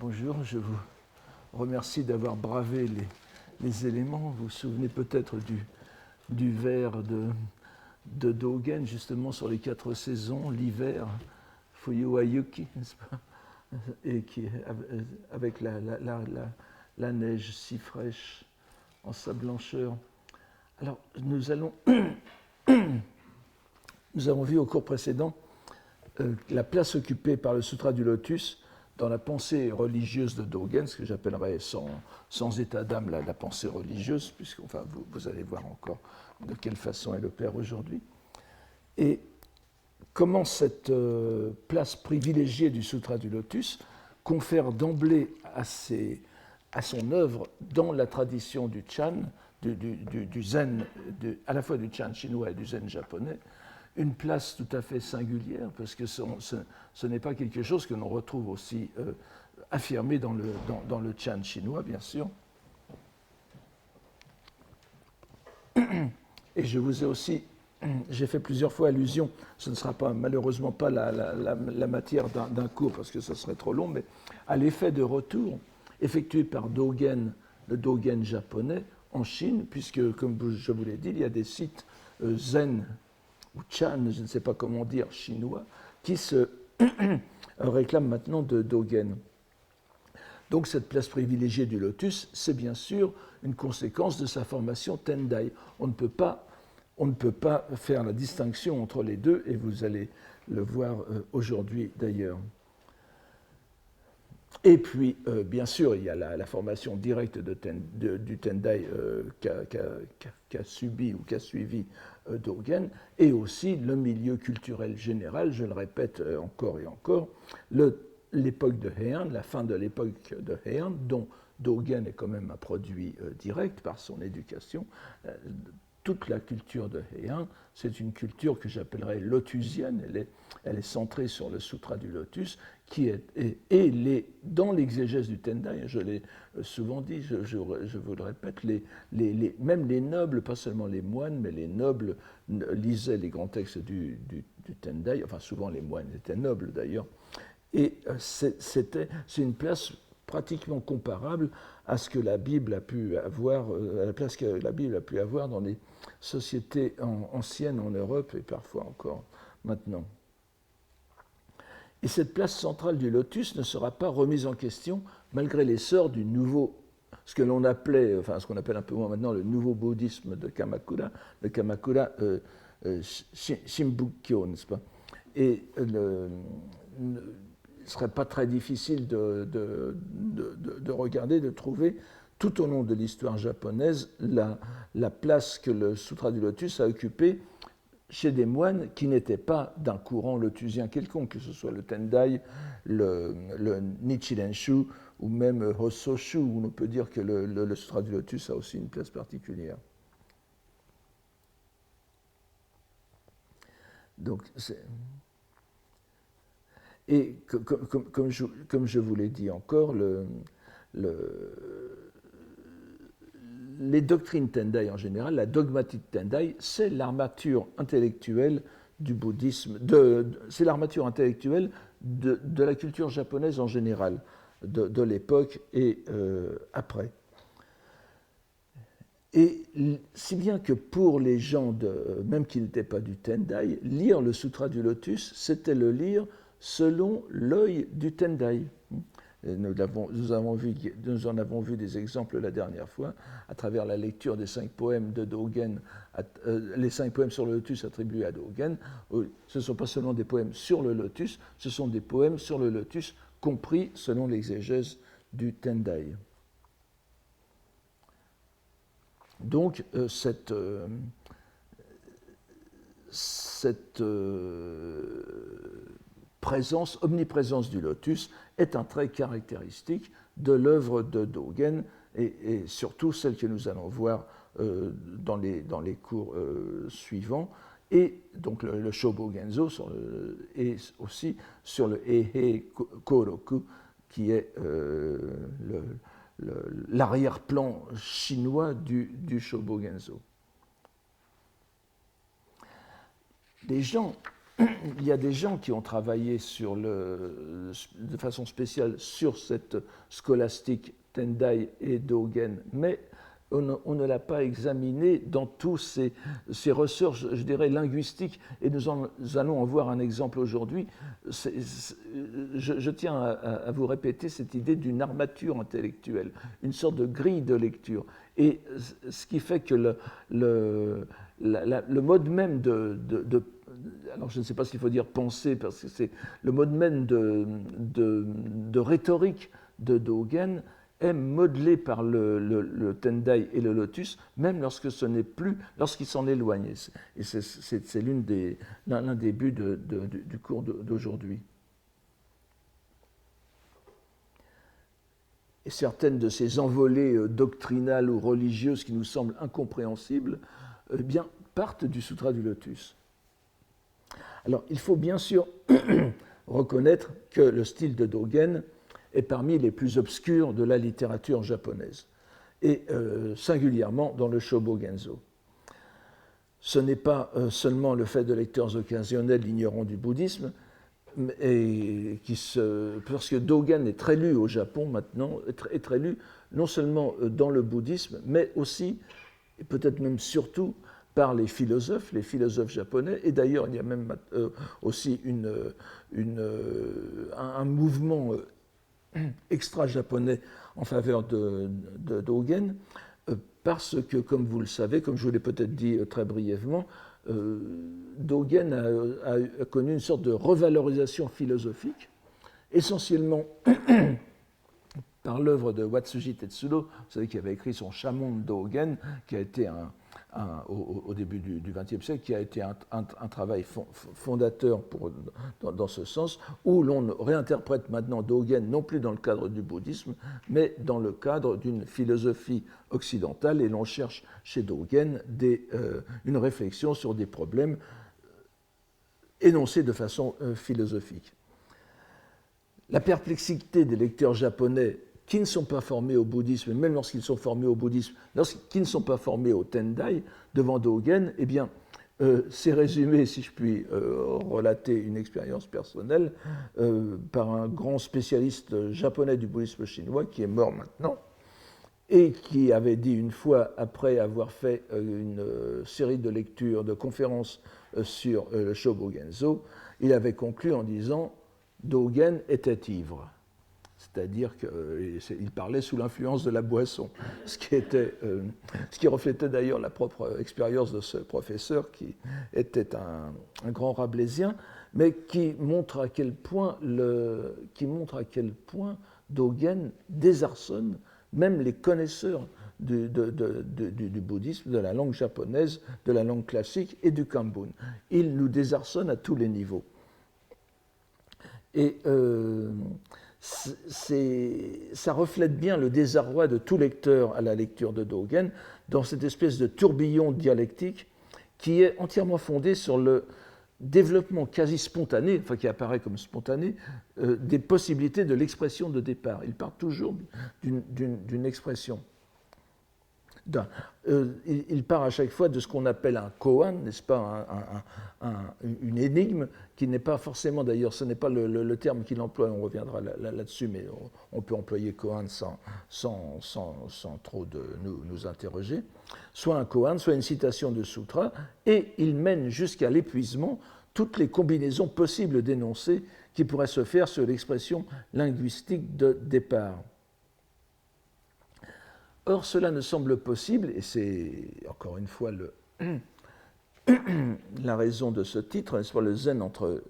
Bonjour, je vous remercie d'avoir bravé les éléments. Vous vous souvenez peut-être du vers de Dogen, justement sur les 4 saisons, l'hiver, Fuyuayuki, n'est-ce pas? Et qui, avec la neige si fraîche en sa blancheur. Alors, nous avons vu au cours précédent la place occupée par le Sutra du Lotus dans la pensée religieuse de Dogen, ce que j'appellerais sans état d'âme la pensée religieuse, puisque enfin, vous allez voir encore de quelle façon elle opère aujourd'hui. Et comment cette place privilégiée du Sutra du Lotus confère d'emblée à son œuvre, dans la tradition du Chan, du zen, à la fois du Chan chinois et du zen japonais, une place tout à fait singulière, parce que ce n'est pas quelque chose que l'on retrouve aussi affirmé dans le Chan chinois, bien sûr. Et je vous ai aussi, j'ai fait plusieurs fois allusion, ce ne sera pas, malheureusement pas la matière d'un cours, parce que ce serait trop long, mais à l'effet de retour effectué par Dogen, le Dogen japonais, en Chine, puisque, comme je vous l'ai dit, il y a des sites zen ou Chan, je ne sais pas comment dire, chinois, qui se réclament maintenant de Dogen. Donc cette place privilégiée du lotus, c'est bien sûr une conséquence de sa formation Tendai. On ne peut pas faire la distinction entre les deux, et vous allez le voir aujourd'hui d'ailleurs. Et puis, bien sûr, il y a la formation directe du Tendai qu'a subi ou qu'a suivi Dogen, et aussi le milieu culturel général, je le répète encore et encore, l'époque de Heian, la fin de l'époque de Heian, dont Dogen est quand même un produit direct par son éducation. Toute la culture de Heian, c'est une culture que j'appellerais lotusienne, elle est centrée sur le Sutra du Lotus, qui est dans l'exégèse du Tendai, je l'ai souvent dit, je vous le répète, même les nobles, pas seulement les moines, mais les nobles lisaient les grands textes du Tendai, enfin souvent les moines étaient nobles d'ailleurs, et c'est une place pratiquement comparable à ce que la Bible a pu avoir, à la place que la Bible a pu avoir dans les sociétés anciennes en Europe et parfois encore maintenant. Et cette place centrale du lotus ne sera pas remise en question malgré l'essor du nouveau, ce que l'on appelait, enfin ce qu'on appelle un peu moins maintenant le nouveau bouddhisme de Kamakura, le Kamakura Shimbukyo, n'est-ce pas? Et il ne serait pas très difficile de regarder, de trouver tout au long de l'histoire japonaise la place que le Sutra du Lotus a occupée chez des moines qui n'étaient pas d'un courant lotusien quelconque, que ce soit le Tendai, le Nichirenshu ou même Hossoshu, où on peut dire que le Sutra du Lotus a aussi une place particulière. Donc, et comme je vous l'ai dit encore, les doctrines Tendai en général, la dogmatique Tendai, c'est l'armature intellectuelle du bouddhisme, c'est l'armature intellectuelle de la culture japonaise en général, de l'époque et après. Et si bien que pour les gens, même qui n'étaient pas du Tendai, lire le Sutra du Lotus, c'était le lire selon l'œil du Tendai. Nous en avons vu des exemples la dernière fois, à travers la lecture des 5 poèmes de Dogen, les 5 poèmes sur le lotus attribués à Dogen. Ce ne sont pas seulement des poèmes sur le lotus, ce sont des poèmes sur le lotus compris selon l'exégèse du Tendai. Donc, cette omniprésence du lotus est un trait caractéristique de l'œuvre de Dogen et surtout celle que nous allons voir dans les cours suivants, et donc le Shobogenzo et aussi sur le Eihei Koroku, qui est l'arrière-plan chinois du Shobogenzo. Les gens il y a des gens qui ont travaillé de façon spéciale sur cette scolastique Tendai et Dogen, mais on ne l'a pas examiné dans tous ces ressorts, je dirais, linguistiques, et nous allons en voir un exemple aujourd'hui. Je tiens à vous répéter cette idée d'une armature intellectuelle, une sorte de grille de lecture. Et ce qui fait que le mode même alors je ne sais pas s'il faut dire penser, parce que c'est le mode même de rhétorique de Dogen est modelé par le Tendai et le Lotus, même lorsque ce n'est plus, lorsqu'il s'en éloigne. Et c'est l'un des buts du cours d'aujourd'hui. Et certaines de ces envolées doctrinales ou religieuses qui nous semblent incompréhensibles, eh bien, partent du Sutra du Lotus. Alors, il faut bien sûr reconnaître que le style de Dogen est parmi les plus obscurs de la littérature japonaise, et singulièrement dans le Shobogenzo. Ce n'est pas seulement le fait de lecteurs occasionnels ignorants du bouddhisme, parce que Dogen est très lu au Japon maintenant, est très lu non seulement dans le bouddhisme, mais aussi, et peut-être même surtout, par les philosophes japonais, et d'ailleurs il y a même aussi un mouvement extra-japonais en faveur de Dogen, parce que, comme vous le savez, comme je vous l'ai peut-être dit très brièvement, Dogen a connu une sorte de revalorisation philosophique, essentiellement par l'œuvre de Watsuji Tetsudo, vous savez, qui avait écrit son Shamon Dogen, qui a été au début du XXe siècle, qui a été un travail fondateur dans ce sens, où l'on réinterprète maintenant Dogen non plus dans le cadre du bouddhisme, mais dans le cadre d'une philosophie occidentale, et l'on cherche chez Dogen une réflexion sur des problèmes énoncés de façon philosophique. La perplexité des lecteurs japonais qui ne sont pas formés au bouddhisme, même lorsqu'ils sont formés au bouddhisme, qui ne sont pas formés au Tendai, devant Dogen, eh bien, c'est résumé, si je puis relater une expérience personnelle, par un grand spécialiste japonais du bouddhisme chinois, qui est mort maintenant, et qui avait dit une fois, après avoir fait une série de lectures, de conférences sur le Shobogenzo, il avait conclu en disant « Dogen était ivre ». C'est-à-dire qu'il parlait sous l'influence de la boisson, ce qui reflétait d'ailleurs la propre expérience de ce professeur qui était un grand rabelaisien, mais qui montre à quel point Dogen désarçonne même les connaisseurs du bouddhisme, de la langue japonaise, de la langue classique et du Kambun. Il nous désarçonne à tous les niveaux. Et ça reflète bien le désarroi de tout lecteur à la lecture de Dogen dans cette espèce de tourbillon dialectique qui est entièrement fondé sur le développement quasi spontané, enfin qui apparaît comme spontané, des possibilités de l'expression de départ. Il part toujours d'une expression. Il part à chaque fois de ce qu'on appelle un koan, n'est-ce pas, une énigme, qui n'est pas forcément, d'ailleurs, ce n'est pas le terme qu'il emploie, on reviendra là-dessus, mais on peut employer koan sans trop nous interroger, soit un koan, soit une citation de sutra, et il mène jusqu'à l'épuisement toutes les combinaisons possibles d'énoncés qui pourraient se faire sur l'expression linguistique de départ. Or, cela ne semble possible, et c'est encore une fois la raison de ce titre, n'est-ce pas, le zen entre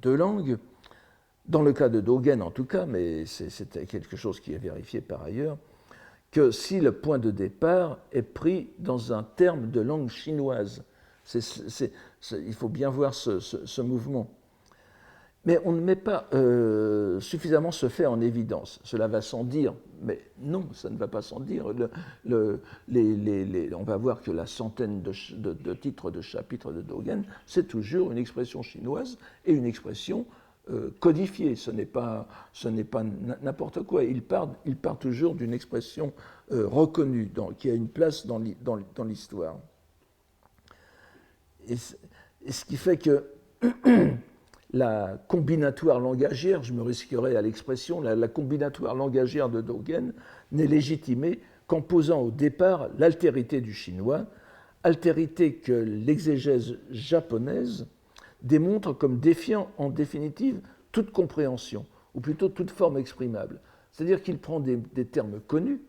deux langues, dans le cas de Dogen en tout cas, mais c'était quelque chose qui est vérifié par ailleurs, que si le point de départ est pris dans un terme de langue chinoise, il faut bien voir ce mouvement. Mais on ne met pas suffisamment ce fait en évidence. Cela va sans dire, mais non, ça ne va pas sans dire. On va voir que la centaine de titres de chapitres de Dogen, c'est toujours une expression chinoise et une expression codifiée. Ce n'est pas n'importe quoi. Il part toujours d'une expression reconnue, qui a une place dans l'histoire. ce qui fait que la combinatoire langagière, je me risquerai à l'expression, la combinatoire langagière de Dogen n'est légitimée qu'en posant au départ l'altérité du chinois, altérité que l'exégèse japonaise démontre comme défiant en définitive toute compréhension, ou plutôt toute forme exprimable. C'est-à-dire qu'il prend des termes connus,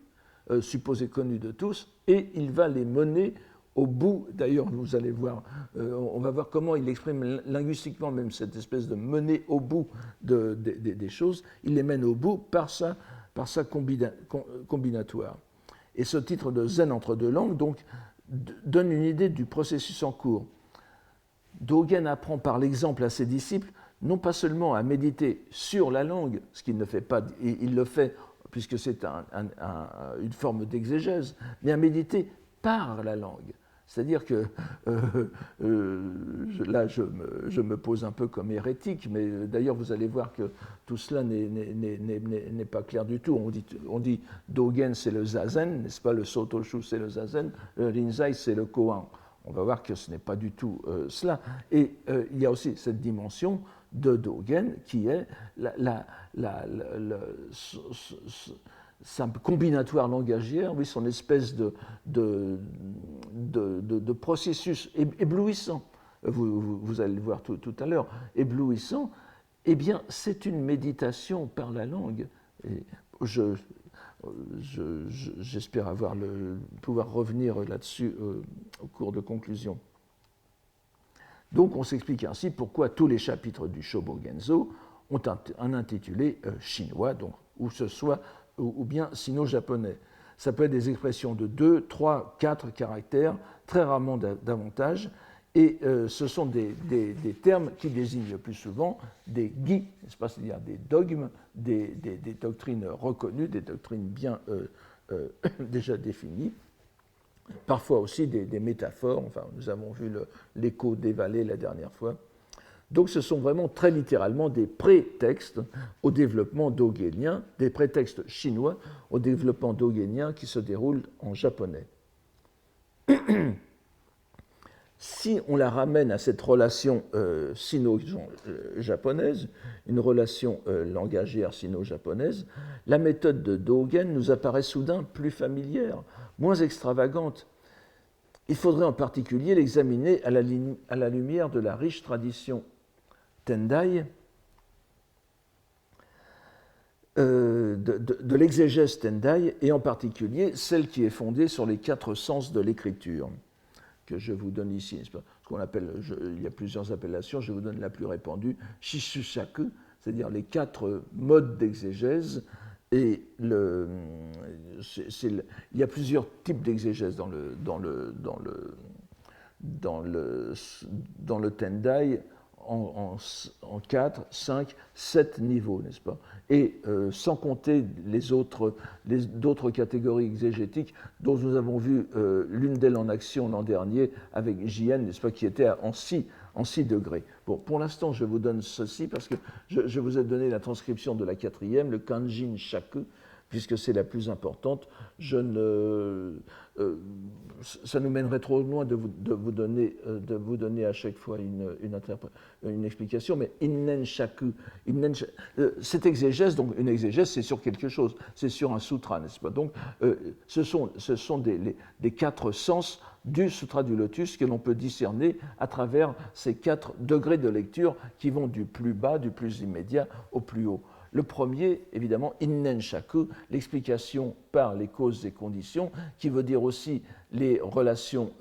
supposés connus de tous, et il va les mener au bout. D'ailleurs, vous allez voir, on va voir comment il exprime linguistiquement même cette espèce de mener au bout des choses. Il les mène au bout par sa combinatoire. Et ce titre de Zen entre deux langues donc, donne une idée du processus en cours. Dogen apprend par l'exemple à ses disciples non pas seulement à méditer sur la langue, ce qu'il ne fait pas, il le fait puisque c'est une forme d'exégèse, mais à méditer par la langue. C'est-à-dire que là, je me pose un peu comme hérétique, mais d'ailleurs, vous allez voir que tout cela n'est pas clair du tout. On dit Dogen, c'est le zazen, n'est-ce pas? Le Sotoshu, c'est le zazen, le Rinzai, c'est le koan. On va voir que ce n'est pas du tout cela. Et il y a aussi cette dimension de Dogen qui est sa combinatoire langagière, oui, son espèce de processus éblouissant, vous allez le voir tout à l'heure, éblouissant, eh bien, c'est une méditation par la langue. Et j'espère pouvoir revenir là-dessus au cours de conclusion. Donc, on s'explique ainsi pourquoi tous les chapitres du Shobogenzo ont un intitulé chinois, donc, ou bien sino-japonais. Ça peut être des expressions de 2, 3, 4 caractères, très rarement davantage, et ce sont des termes qui désignent le plus souvent des gi, n'est-ce pas, c'est-à-dire des dogmes, des doctrines reconnues, des doctrines bien déjà définies, parfois aussi des métaphores. Enfin, nous avons vu l'écho des vallées la dernière fois. Donc ce sont vraiment très littéralement des prétextes au développement dogenien, des prétextes chinois au développement dogenien qui se déroulent en japonais. Si on la ramène à cette relation sino-japonaise, une relation langagière sino-japonaise, la méthode de Dogen nous apparaît soudain plus familière, moins extravagante. Il faudrait en particulier l'examiner à la lumière de la riche tradition Tendai, de l'exégèse Tendai, et en particulier celle qui est fondée sur les 4 sens de l'écriture, que je vous donne ici. Ce qu'on appelle, il y a plusieurs appellations, je vous donne la plus répandue, Shishusaku, c'est-à-dire les 4 modes d'exégèse. Et il y a plusieurs types d'exégèse dans le Tendai, en 4, 5, 7 niveaux, n'est-ce pas? Et sans compter d'autres catégories exégétiques dont nous avons vu l'une d'elles en action l'an dernier avec JN, n'est-ce pas, qui était en 6 degrés. Bon, pour l'instant, je vous donne ceci parce que je vous ai donné la transcription de la 4e, le Kanjin Shaku, puisque c'est la plus importante. Ça nous mènerait trop loin de vous donner à chaque fois une explication, mais Innen Shaku, cette exégèse, donc une exégèse, c'est sur quelque chose, c'est sur un sutra, n'est-ce pas? Donc, ce sont des 4 sens du Sutra du Lotus que l'on peut discerner à travers ces 4 degrés de lecture qui vont du plus bas, du plus immédiat au plus haut. Le premier, évidemment, Innen Shaku, l'explication par les causes et conditions, qui veut dire aussi les relations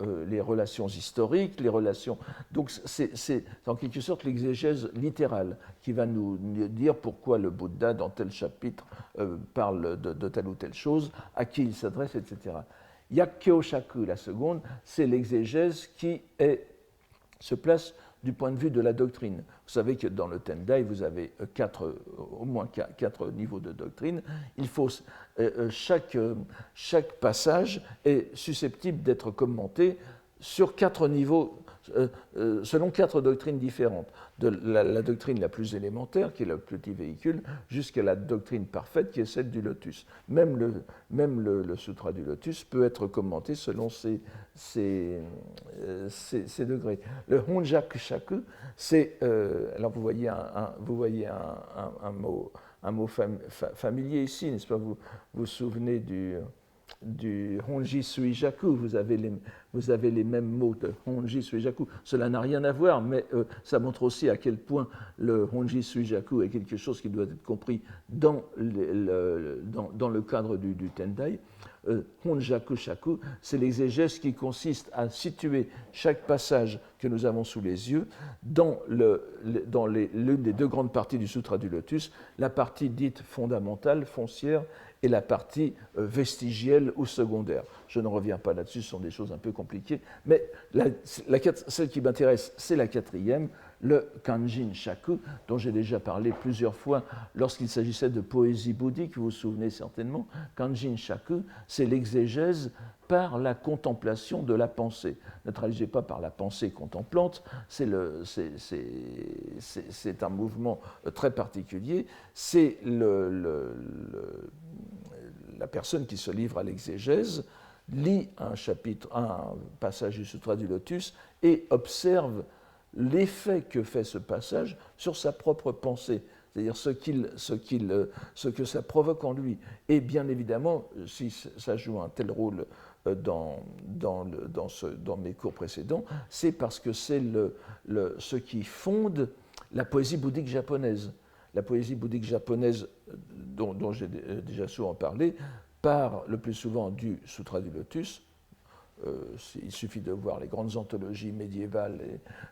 historiques, les relations. Donc, c'est en quelque sorte l'exégèse littérale qui va nous dire pourquoi le Bouddha, dans tel chapitre, parle de telle ou telle chose, à qui il s'adresse, etc. Yakkyo Shaku, la seconde, c'est l'exégèse qui se place du point de vue de la doctrine. Vous savez que dans le Tendai, vous avez au moins 4 niveaux de doctrine. Chaque passage est susceptible d'être commenté sur 4 niveaux selon 4 doctrines différentes, de la doctrine la plus élémentaire, qui est le petit véhicule, jusqu'à la doctrine parfaite, qui est celle du lotus. Même le sutra du lotus peut être commenté selon ces degrés. Le Honjakushaku, c'est, alors vous voyez un mot familier ici, n'est-ce pas? Vous vous souvenez du Honji Suijaku, vous avez les mêmes mots de Honji Suijaku. Cela n'a rien à voir, mais ça montre aussi à quel point le Honji Suijaku est quelque chose qui doit être compris dans le cadre du Tendai. Honjaku Shaku, c'est l'exégèse qui consiste à situer chaque passage que nous avons sous les yeux dans l'une des deux grandes parties du Sutra du Lotus, la partie dite fondamentale, foncière, et la partie vestigielle ou secondaire. Je ne reviens pas là-dessus, ce sont des choses un peu compliquées, mais celle qui m'intéresse, c'est la quatrième, le Kanjin Shaku, dont j'ai déjà parlé plusieurs fois lorsqu'il s'agissait de poésie bouddhique, vous vous souvenez certainement. Kanjin Shaku, c'est l'exégèse par la contemplation de la pensée. Ne traduisez pas par la pensée contemplante, c'est un mouvement très particulier, c'est la personne qui se livre à l'exégèse lit un passage du Sutra du Lotus et observe l'effet que fait ce passage sur sa propre pensée, c'est-à-dire ce que ça provoque en lui. Et bien évidemment, si ça joue un tel rôle dans mes cours précédents, c'est parce que c'est ce qui fonde la poésie bouddhique japonaise. La poésie bouddhique japonaise, dont j'ai déjà souvent parlé, part le plus souvent du Sutra du Lotus. Il suffit de voir les grandes anthologies médiévales.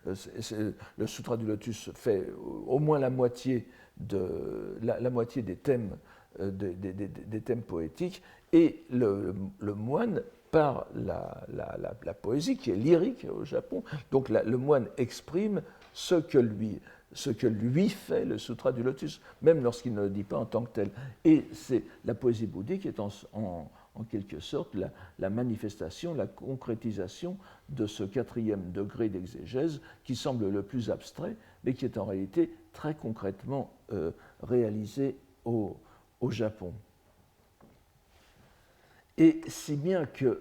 Le Sutra du Lotus fait au moins la moitié des thèmes, des thèmes poétiques, et le moine, par la poésie qui est lyrique au Japon, donc le moine exprime ce que lui fait le Sutra du Lotus, même lorsqu'il ne le dit pas en tant que tel. Et c'est la poésie bouddhique est en quelque sorte la manifestation, la concrétisation de ce quatrième degré d'exégèse qui semble le plus abstrait, mais qui est en réalité très concrètement réalisé au Japon. Et si bien que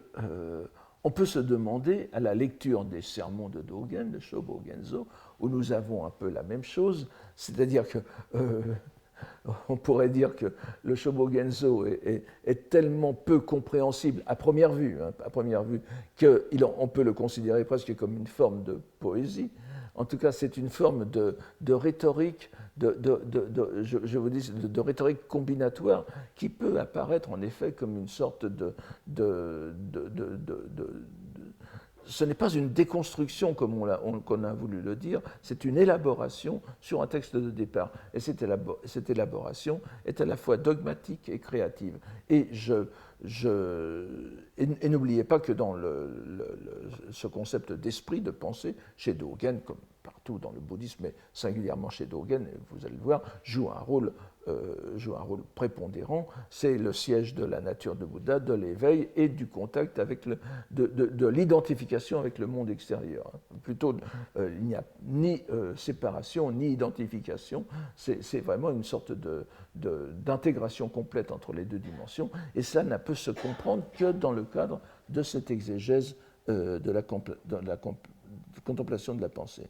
on peut se demander, à la lecture des sermons de Dogen, de Shobogenzo, où nous avons un peu la même chose, c'est-à-dire que on pourrait dire que le Shobogenzo est tellement peu compréhensible à première vue qu'on peut le considérer presque comme une forme de poésie. En tout cas, c'est une forme de rhétorique, je vous dis, de rhétorique combinatoire qui peut apparaître en effet comme une sorte ce n'est pas une déconstruction comme on a voulu le dire, c'est une élaboration sur un texte de départ. Et cette élaboration est à la fois dogmatique et créative. Et n'oubliez pas que dans ce concept d'esprit, de pensée, chez Dogen, comme partout dans le bouddhisme, mais singulièrement chez Dogen, vous allez le voir, joue un rôle prépondérant. C'est le siège de la nature de Bouddha, de l'éveil et du contact avec de l'identification avec le monde extérieur. Plutôt, il n'y a ni séparation ni identification. C'est vraiment une sorte d'intégration complète entre les deux dimensions. Et cela ne peut se comprendre que dans le cadre de cette exégèse de la contemplation de la pensée.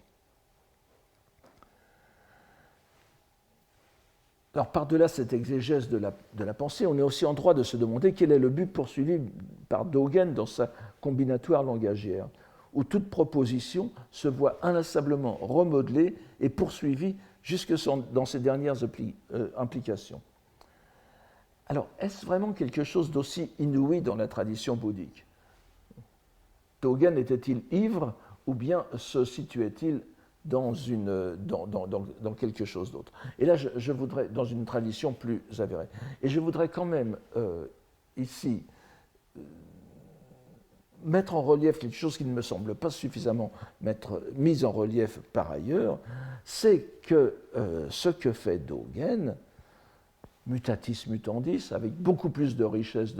Alors, par-delà cette exégèse de la pensée, on est aussi en droit de se demander quel est le but poursuivi par Dogen dans sa combinatoire langagière, où toute proposition se voit inlassablement remodelée et poursuivie jusque dans ses dernières implications. Alors, est-ce vraiment quelque chose d'aussi inouï dans la tradition bouddhique? Dogen était-il ivre ou bien se situait-il dans quelque chose d'autre? Et là, je voudrais, dans une tradition plus avérée, et je voudrais quand même ici mettre en relief quelque chose qui ne me semble pas suffisamment mis en relief par ailleurs, c'est que ce que fait Dogen, mutatis mutandis, avec beaucoup plus de richesse,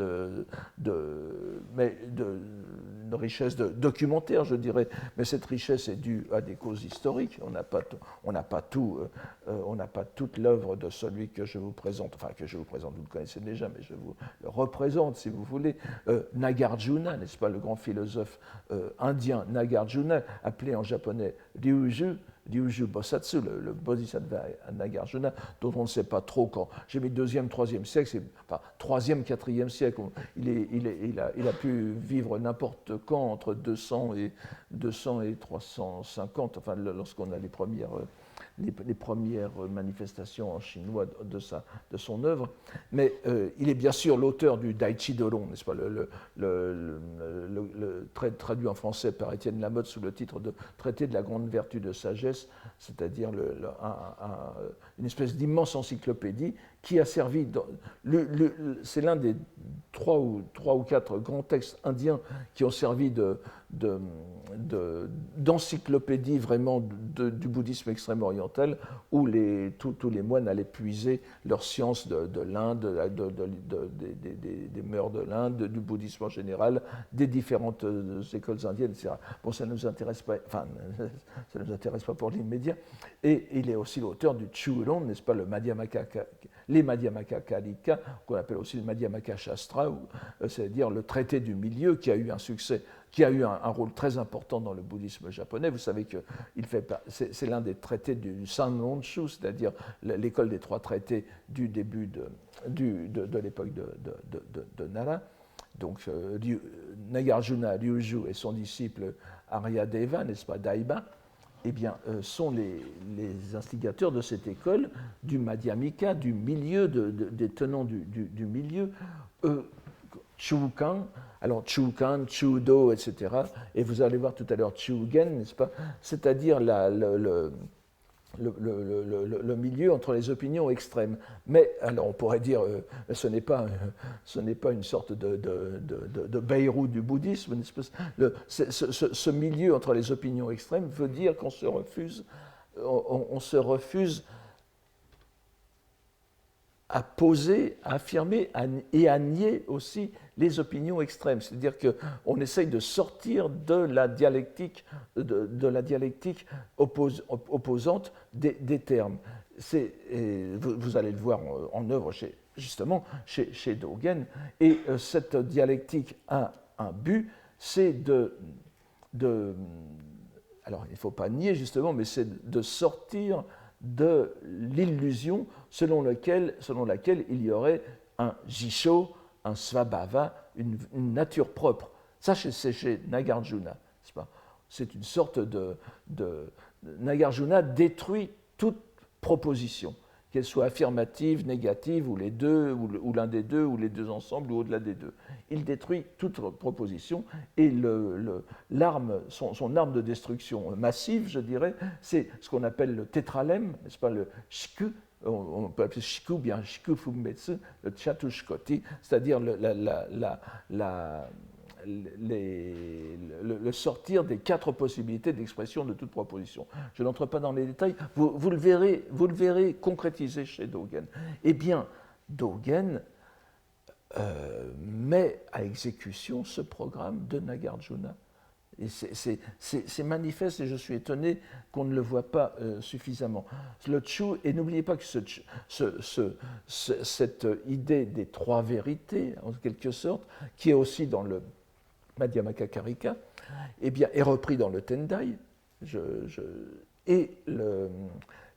richesse documentaire, je dirais, mais cette richesse est due à des causes historiques. On n'a pas toute l'œuvre de celui que je vous présente, enfin que je vous présente, vous le connaissez déjà, mais je vous le représente, si vous voulez, Nagarjuna, n'est-ce pas, le grand philosophe indien Nagarjuna, appelé en japonais Ryuju Bosatsu, le Bodhisattva Nagarjuna, dont on ne sait pas trop quand. J'ai mis 2e, 3e siècle, enfin 3e, 4e siècle. Il a pu vivre n'importe quand entre 200 et 350, enfin lorsqu'on a les premières manifestations en chinois de son œuvre. Mais il est bien sûr l'auteur du Daichi Doron, n'est-ce pas, traduit en français par Étienne Lamotte sous le titre de Traité de la grande vertu de sagesse, c'est-à-dire une espèce d'immense encyclopédie qui a servi, c'est l'un des 3 ou 4 grands textes indiens qui ont servi d'encyclopédie vraiment du bouddhisme extrême oriental, où tous les moines allaient puiser leur science de l'Inde, des mœurs de l'Inde, du bouddhisme en général, des différentes écoles indiennes, etc. Bon, ça ne nous intéresse pas, enfin, ça ne nous intéresse pas pour l'immédiat. Et il est aussi l'auteur du Churon, n'est-ce pas, les Madhyamaka Karika, qu'on appelle aussi le Madhyamaka Shastra, c'est-à-dire le traité du milieu, qui a eu un succès, qui a eu un rôle très important dans le bouddhisme japonais. Vous savez que c'est l'un des traités du Sanronshu, c'est-à-dire l'école des 3 traités du début de l'époque de Nara. Donc Nagarjuna Ryuju et son disciple Aryadeva, n'est-ce pas, Daiba, eh bien, sont les instigateurs de cette école du Madhyamika, du milieu, des tenants du milieu, Chukan, alors Chukan, Chudo, etc. Et vous allez voir tout à l'heure Chugen, n'est-ce pas? C'est-à-dire le milieu entre les opinions extrêmes. Mais alors on pourrait dire, ce n'est pas une sorte de Beyrouth du bouddhisme, n'est-ce pas? Ce milieu entre les opinions extrêmes veut dire qu'on se refuse à poser, à affirmer et à nier aussi les opinions extrêmes. C'est-à-dire qu'on essaye de sortir de la dialectique, opposante des termes. Vous allez le voir en œuvre justement chez Dogen. Et cette dialectique a un but, c'est alors il ne faut pas nier justement, mais c'est de sortir de l'illusion selon laquelle il y aurait un jisho, un svabhava, une nature propre. Ça, c'est chez Nagarjuna. C'est une sorte Nagarjuna détruit toute proposition, qu'elle soit affirmative, négative, ou les deux, ou l'un des deux, ou les deux ensemble, ou au-delà des deux. Il détruit toute proposition, et son arme de destruction massive, je dirais, c'est ce qu'on appelle le tétralème, n'est-ce pas, le shiku, on peut appeler shiku, bien shiku fumetsu, le chatushkoti, c'est-à-dire le sortir des 4 possibilités d'expression de toute proposition. Je n'entre pas dans les détails, vous le verrez concrétisé chez Dogen. Eh bien, Dogen met à exécution ce programme de Nagarjuna. Et c'est manifeste, et je suis étonné qu'on ne le voit pas suffisamment. Le Chu, et n'oubliez pas que cette idée des 3 vérités, en quelque sorte, qui est aussi dans le Madhyamaka Karika, eh bien, est repris dans le Tendai, et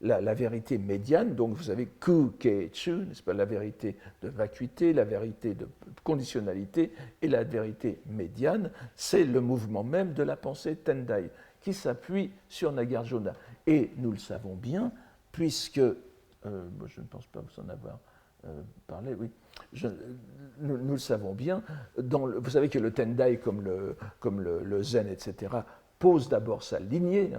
la vérité médiane, donc vous avez Ku, Ke, Chu, n'est-ce pas, la vérité de vacuité, la vérité de conditionnalité, et la vérité médiane, c'est le mouvement même de la pensée Tendai, qui s'appuie sur Nagarjuna. Et nous le savons bien, puisque, je ne pense pas vous en avoir parlé, oui, nous le savons bien, vous savez que le Tendai, comme le Zen, etc., pose d'abord sa lignée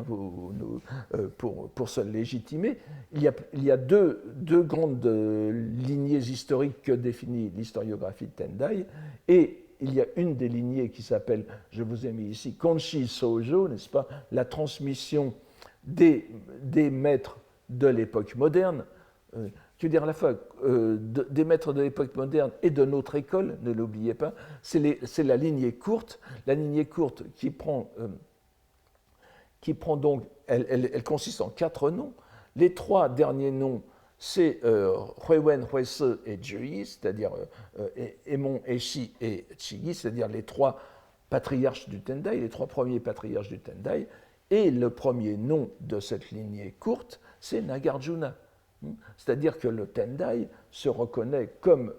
pour se légitimer. Il y a deux grandes lignées historiques que définit l'historiographie de Tendai, et il y a une des lignées qui s'appelle, je vous ai mis ici, Konshi Sojo, n'est-ce pas, la transmission des maîtres de l'époque moderne. qui veut dire à la fois des maîtres de l'époque moderne et de notre école, ne l'oubliez pas, c'est la lignée courte qui prend donc, elle consiste en 4 noms. Les 3 derniers noms, c'est Huiwen, Huise et Jui, c'est-à-dire Emon, Eshi et Chigi, c'est-à-dire les 3 patriarches du Tendai, les 3 premiers patriarches du Tendai. Et le premier nom de cette lignée courte, c'est Nagarjuna. C'est-à-dire que le Tendai se reconnaît comme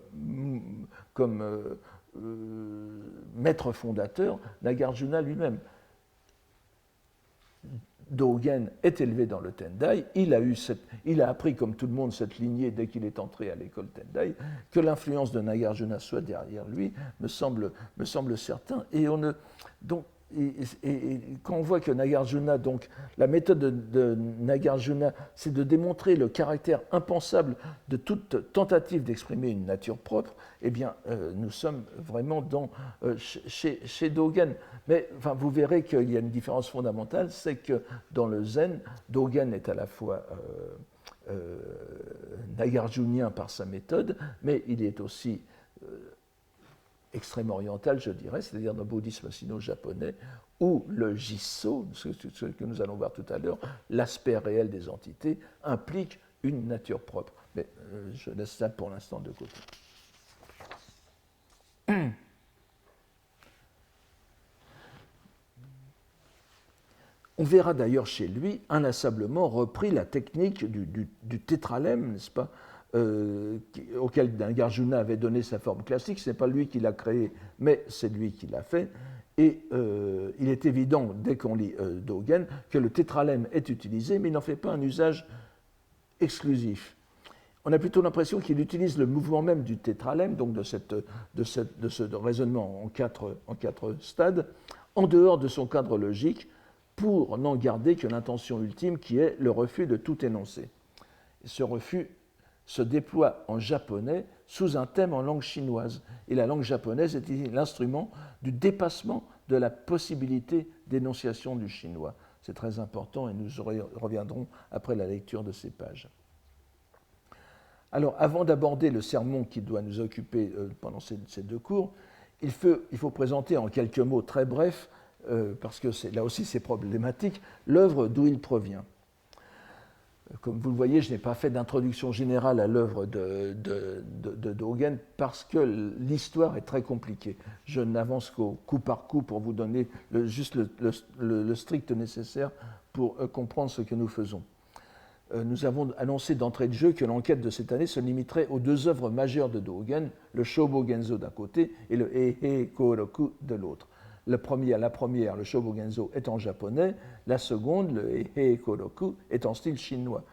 maître fondateur Nagarjuna lui-même. Dogen est élevé dans le Tendai, il a appris comme tout le monde cette lignée dès qu'il est entré à l'école Tendai, que l'influence de Nagarjuna soit derrière lui me semble certain. Et quand on voit que Nagarjuna, donc la méthode de Nagarjuna, c'est de démontrer le caractère impensable de toute tentative d'exprimer une nature propre, eh bien, nous sommes vraiment chez Dogen. Mais enfin, vous verrez qu'il y a une différence fondamentale, c'est que dans le Zen, Dogen est à la fois nagarjunien par sa méthode, mais il est aussi extrême oriental, je dirais, c'est-à-dire dans le bouddhisme sino-japonais, où le jisso, ce que nous allons voir tout à l'heure, l'aspect réel des entités, implique une nature propre. Mais je laisse ça pour l'instant de côté. On verra d'ailleurs chez lui inlassablement repris la technique du tétralème, n'est-ce pas, auquel Nagarjuna avait donné sa forme classique. Ce n'est pas lui qui l'a créé, mais c'est lui qui l'a fait. Et il est évident, dès qu'on lit Dogen, que le tétralème est utilisé, mais il n'en fait pas un usage exclusif. On a plutôt l'impression qu'il utilise le mouvement même du tétralème, donc de ce raisonnement en quatre stades, en dehors de son cadre logique, pour n'en garder que l'intention ultime qui est le refus de tout énoncé. Ce refus se déploie en japonais sous un thème en langue chinoise. Et la langue japonaise est l'instrument du dépassement de la possibilité d'énonciation du chinois. C'est très important et nous reviendrons après la lecture de ces pages. Alors, avant d'aborder le sermon qui doit nous occuper pendant ces 2 cours, il faut présenter en quelques mots très brefs, parce que là aussi c'est problématique, l'œuvre d'où il provient. Comme vous le voyez, je n'ai pas fait d'introduction générale à l'œuvre de Dogen parce que l'histoire est très compliquée. Je n'avance qu'au coup par coup pour vous donner juste le strict nécessaire pour comprendre ce que nous faisons. Nous avons annoncé d'entrée de jeu que l'enquête de cette année se limiterait aux 2 œuvres majeures de Dogen, le Shobogenzo d'un côté et le Eihei Koroku de l'autre. La première, le Shobogenzo, est en japonais, la seconde, le Eihei Koroku, est en style chinois,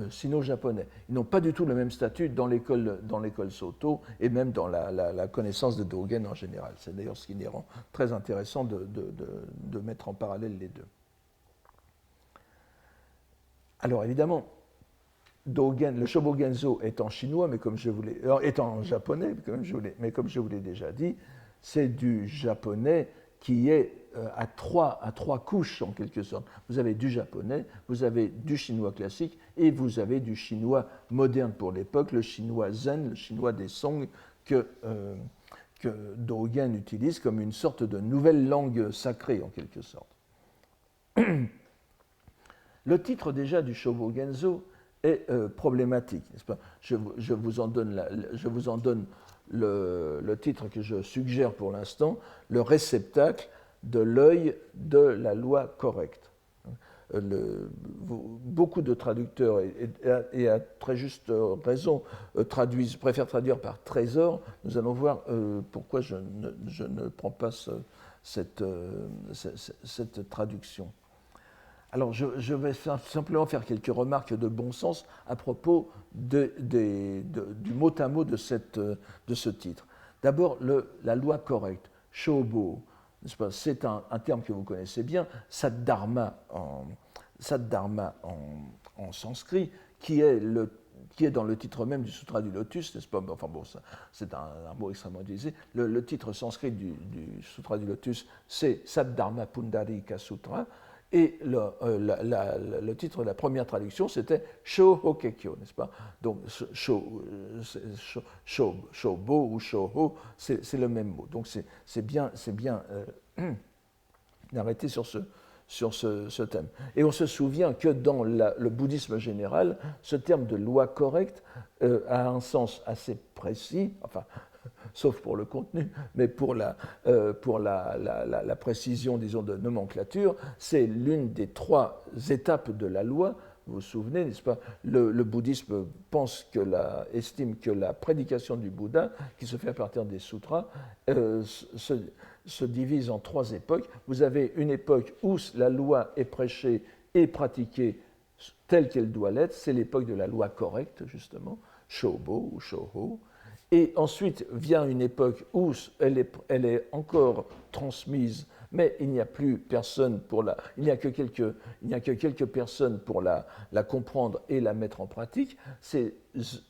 sino-japonais. Ils n'ont pas du tout le même statut dans l'école Soto et même dans la connaissance de Dogen en général. C'est d'ailleurs ce qui les rend très intéressant de mettre en parallèle les 2. Alors évidemment, Dogen, le Shobogenzo est en chinois, mais est en japonais, mais comme je vous l'ai déjà dit, c'est du japonais qui est à trois couches en quelque sorte. Vous avez du japonais, vous avez du chinois classique et vous avez du chinois moderne pour l'époque, le chinois zen, le chinois des Song que Dogen utilise comme une sorte de nouvelle langue sacrée en quelque sorte. Le titre déjà du Shobogenzo est problématique, n'est-ce pas ? Je vous en donne le titre que je suggère pour l'instant, le réceptacle de l'œil de la loi correcte. Beaucoup de traducteurs, et à très juste raison, préfèrent traduire par trésor. Nous allons voir pourquoi je ne prends pas cette traduction. Alors, je vais simplement faire quelques remarques de bon sens à propos du mot à mot de ce titre. D'abord, la loi correcte, shobo, c'est un terme que vous connaissez bien, saddharma en sanskrit, qui est dans le titre même du Sutra du Lotus, n'est-ce pas ? Enfin bon, c'est un mot extrêmement utilisé. Le titre sanskrit du Sutra du Lotus, c'est Saddharma Pundarika Sutra. Et le titre de la première traduction, c'était Shōhokekyo, n'est-ce pas? Donc, Shōbo ou Shōho, c'est le même mot. Donc, c'est bien d'arrêter sur ce thème. Et on se souvient que dans le bouddhisme général, ce terme de loi correcte a un sens assez précis, enfin, sauf pour le contenu, mais pour la précision, disons, de nomenclature, c'est l'une des 3 étapes de la loi. Vous vous souvenez, n'est-ce pas? Le bouddhisme estime que la prédication du Bouddha, qui se fait à partir des sutras, se divise en 3 époques. Vous avez une époque où la loi est prêchée et pratiquée telle qu'elle doit l'être, c'est l'époque de la loi correcte, justement, Shōbo ou Shōho. Et ensuite vient une époque où elle est encore transmise, mais il n'y a plus personne il n'y a que quelques personnes pour la comprendre et la mettre en pratique. C'est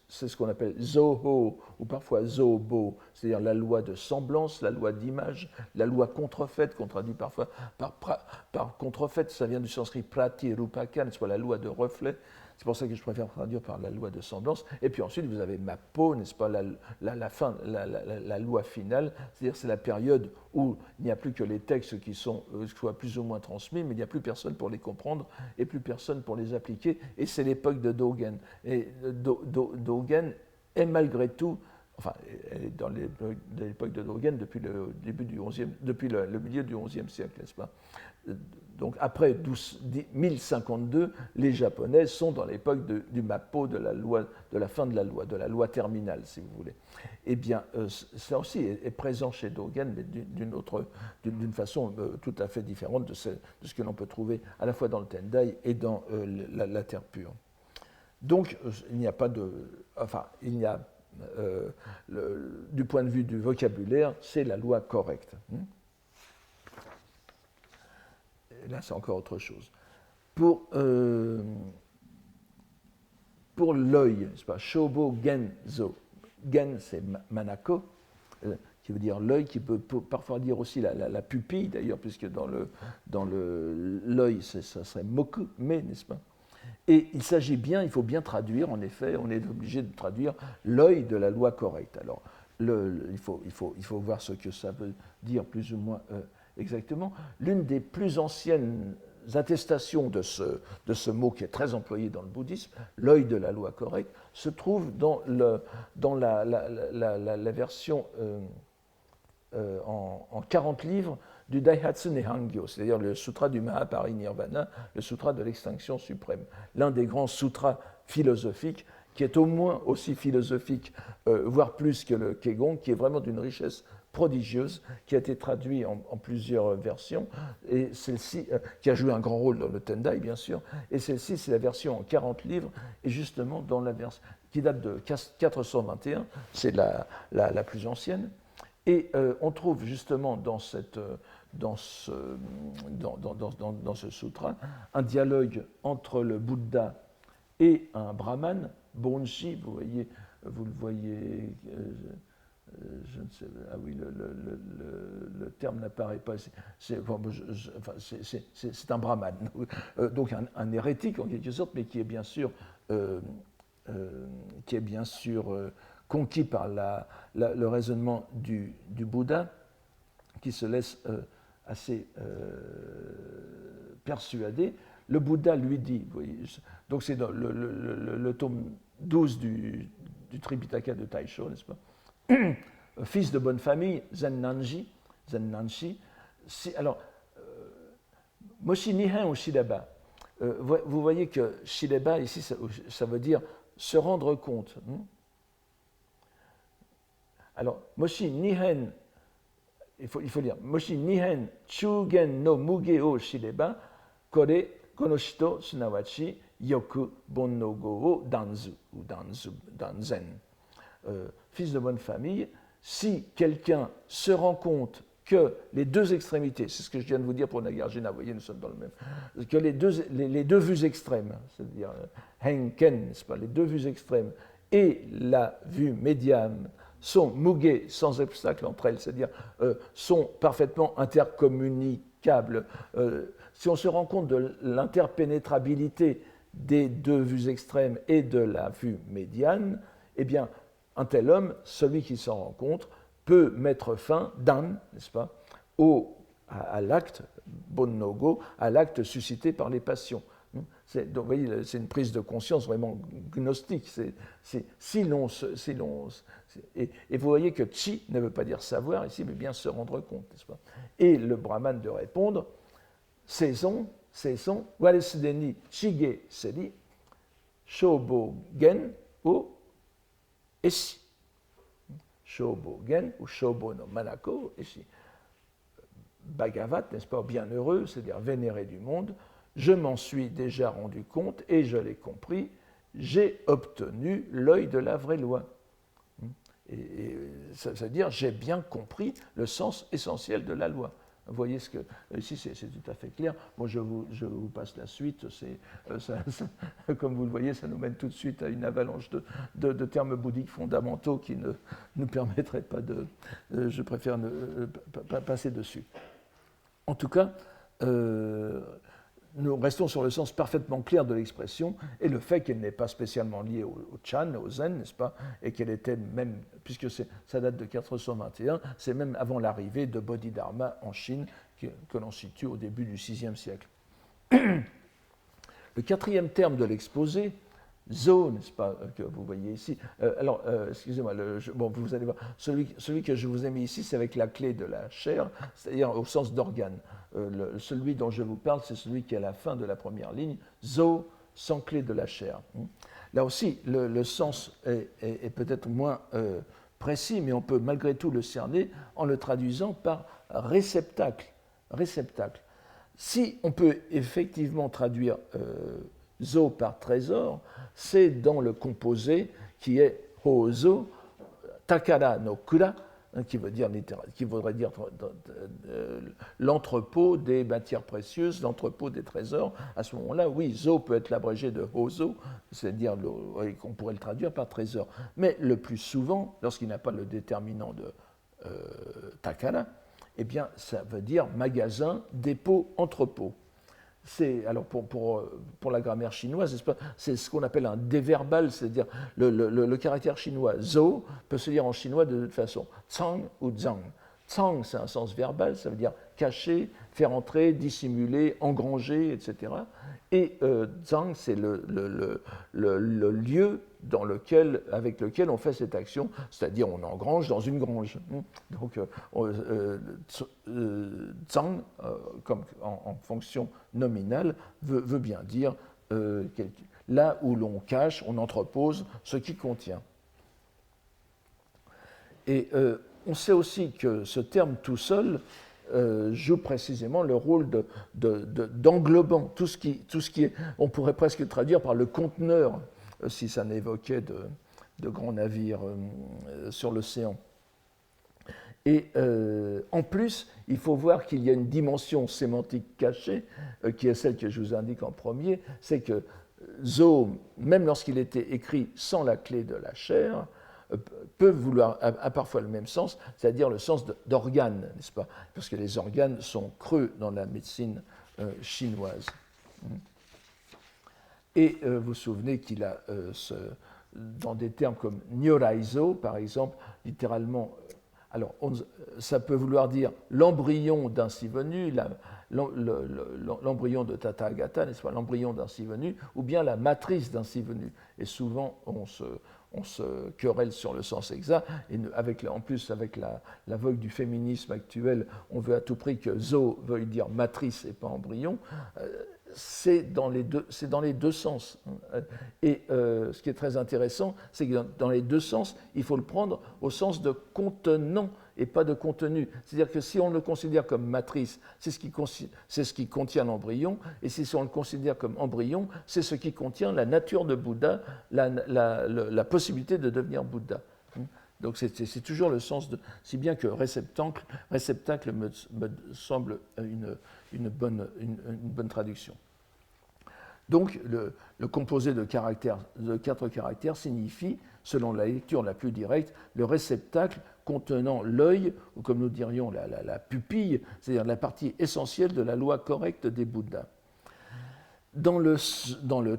ce qu'on appelle Zoho ou parfois Zobo, c'est-à-dire la loi de semblance, la loi d'image, la loi contrefaite, qu'on traduit parfois par contrefaite, ça vient du sanskrit prati-rupaka, soit la loi de reflet. C'est pour ça que je préfère traduire par la loi de semblance. Et puis ensuite, vous avez Mappo, n'est-ce pas, la loi finale, c'est-à-dire c'est la période où il n'y a plus que les textes qui soient plus ou moins transmis, mais il n'y a plus personne pour les comprendre et plus personne pour les appliquer. Et c'est l'époque de Dogen. Et Dogen est malgré tout, enfin, elle est dans l'époque de Dogen depuis le milieu du XIe siècle, n'est-ce pas? Donc après 1052, les Japonais sont dans l'époque du Mappo, de la fin de la loi terminale, si vous voulez. Eh bien, ça aussi est présent chez Dogen, mais d'une façon tout à fait différente de ce que l'on peut trouver à la fois dans le Tendai et dans la terre pure. Donc, il n'y a pas de... Enfin, il y a... du point de vue du vocabulaire, c'est la loi correcte. Et là, c'est encore autre chose. Pour l'œil, c'est pas Shobo Genzo. Gen, c'est Manako, qui veut dire l'œil, qui peut parfois dire aussi la pupille, d'ailleurs, puisque dans l'œil, ça serait Moku, mais, n'est-ce pas? Et il faut bien traduire, en effet, on est obligé de traduire l'œil de la loi correcte. Alors, il faut voir ce que ça veut dire plus ou moins exactement. L'une des plus anciennes attestations de ce mot qui est très employé dans le bouddhisme, l'œil de la loi correcte, se trouve dans la version en 40 livres du Daihatsu Nihangyo, c'est-à-dire le sutra du Mahaparinirvana, le sutra de l'extinction suprême, l'un des grands sutras philosophiques qui est au moins aussi philosophique, voire plus que le Kegon, qui est vraiment d'une richesse prodigieuse, qui a été traduit en plusieurs versions, et celle-ci, qui a joué un grand rôle dans le Tendai, bien sûr, et celle-ci, c'est la version en 40 livres, et justement, dans la version qui date de 421, c'est la plus ancienne, et on trouve justement dans ce sutra un dialogue entre le Bouddha et un brahman, Bonji, vous le voyez, je ne sais, ah oui, le terme n'apparaît pas, c'est un brahman, donc un hérétique en quelque sorte, mais qui est bien sûr, conquis par le raisonnement du Bouddha, qui se laisse assez persuader. Le Bouddha lui dit, vous voyez, donc c'est dans le tome 12 du Tripitaka de Taisho, n'est-ce pas? Fils de bonne famille, Zen-Nanshi. Alors, Moshi Nihen ou Shireba. Vous voyez que Shireba, ici, ça veut dire se rendre compte. Alors, Moshi Nihen, il faut lire, Moshi Nihen Chugen no Muge o Shireba, Kore Konoshito Sunawachi Yoku Bonno Go o Danzu, ou Danzen. Fils de bonne famille, si quelqu'un se rend compte que les deux extrémités, c'est ce que je viens de vous dire pour Nagarjuna, vous voyez, nous sommes dans le même, que les deux vues extrêmes, c'est-à-dire Henken, n'est-ce pas, les deux vues extrêmes et la vue médiane sont muguées sans obstacle entre elles, c'est-à-dire sont parfaitement intercommunicables, câble, si on se rend compte de l'interpénétrabilité des deux vues extrêmes et de la vue médiane, eh bien, un tel homme, celui qui s'en rend compte, peut mettre fin, dan, n'est-ce pas, à l'acte, bon no go, à l'acte suscité par les passions. Donc, vous voyez, c'est une prise de conscience vraiment gnostique. Et vous voyez que chi ne veut pas dire savoir ici, mais bien se rendre compte, n'est-ce pas? Et le brahman de répondre, saison, waresudeni shige seri, shobo gen o eshi. Shobo gen ou shobo no manako eshi. Bhagavat, n'est-ce pas, bienheureux, c'est-à-dire vénéré du monde, je m'en suis déjà rendu compte et je l'ai compris, j'ai obtenu l'œil de la vraie loi. Et c'est-à-dire, j'ai bien compris le sens essentiel de la loi. Vous voyez ce que. Ici, c'est tout à fait clair. Bon, je vous passe la suite. Comme vous le voyez, ça nous mène tout de suite à une avalanche de termes bouddhiques fondamentaux qui ne nous permettraient pas de. Je préfère ne pas passer dessus. En tout cas, nous restons sur le sens parfaitement clair de l'expression et le fait qu'elle n'est pas spécialement liée au Chan, au Zen, n'est-ce pas, et qu'elle était même, puisque ça date de 421, c'est même avant l'arrivée de Bodhidharma en Chine, que l'on situe au début du VIe siècle. Le quatrième terme de l'exposé, Zo, n'est-ce pas, que vous voyez ici. Excusez-moi, bon, vous allez voir, celui que je vous ai mis ici, c'est avec la clé de la chair, c'est-à-dire au sens d'organe. Celui dont je vous parle, c'est celui qui est à la fin de la première ligne, Zo, sans clé de la chair. Là aussi, le sens est peut-être moins précis, mais on peut malgré tout le cerner en le traduisant par réceptacle. Réceptacle. Si on peut effectivement traduire Zo par trésor, c'est dans le composé qui est Hozo, Takara no Kura, qui voudrait dire l'entrepôt des matières précieuses, l'entrepôt des trésors. À ce moment-là, oui, Zo peut être l'abrégé de Hozo, c'est-à-dire qu'on pourrait le traduire par trésor. Mais le plus souvent, lorsqu'il n'a pas le déterminant de Takara, eh bien, ça veut dire magasin, dépôt, entrepôt. Alors pour la grammaire chinoise, c'est ce qu'on appelle un déverbal, c'est-à-dire le caractère chinois zo peut se dire en chinois de toute façon, tsang ou zhang. Tsang, c'est un sens verbal, ça veut dire cacher, faire entrer, dissimuler, engranger, etc. Et zhang, c'est le lieu avec lequel on fait cette action, c'est-à-dire on engrange dans une grange. Donc, zhang, comme en fonction nominale, veut bien dire là où l'on cache, on entrepose ce qui contient. Et on sait aussi que ce terme tout seul joue précisément le rôle d'englobant tout ce qui est, on pourrait presque le traduire par le conteneur, si ça n'évoquait de grands navires sur l'océan. Et en plus, il faut voir qu'il y a une dimension sémantique cachée, qui est celle que je vous indique en premier, c'est que Zo, même lorsqu'il était écrit sans la clé de la chair, a parfois le même sens, c'est-à-dire le sens d'organe, n'est-ce pas? Parce que les organes sont creux dans la médecine chinoise. Et vous vous souvenez qu'il a, dans des termes comme Nyoraizo, par exemple, littéralement, alors ça peut vouloir dire l'embryon d'un-ci venu, l'embryon de Tathagata, n'est-ce pas, l'embryon d'un-ci venu, ou bien la matrice d'un-ci venu. Et souvent, on se querelle sur le sens exact, et en plus, avec la vogue du féminisme actuel, on veut à tout prix que Zo veuille dire matrice et pas embryon. C'est dans les deux sens. Et ce qui est très intéressant, c'est que dans les deux sens, il faut le prendre au sens de contenant et pas de contenu. C'est-à-dire que si on le considère comme matrice, c'est ce qui contient l'embryon, et si on le considère comme embryon, c'est ce qui contient la nature de Bouddha, la possibilité de devenir Bouddha. Donc c'est toujours le sens de... Si bien que réceptacle me semble une bonne traduction. Donc le composé de 4 caractères signifie, selon la lecture la plus directe, le réceptacle contenant l'œil, ou comme nous dirions la pupille, c'est-à-dire la partie essentielle de la loi correcte des Bouddhas. Dans le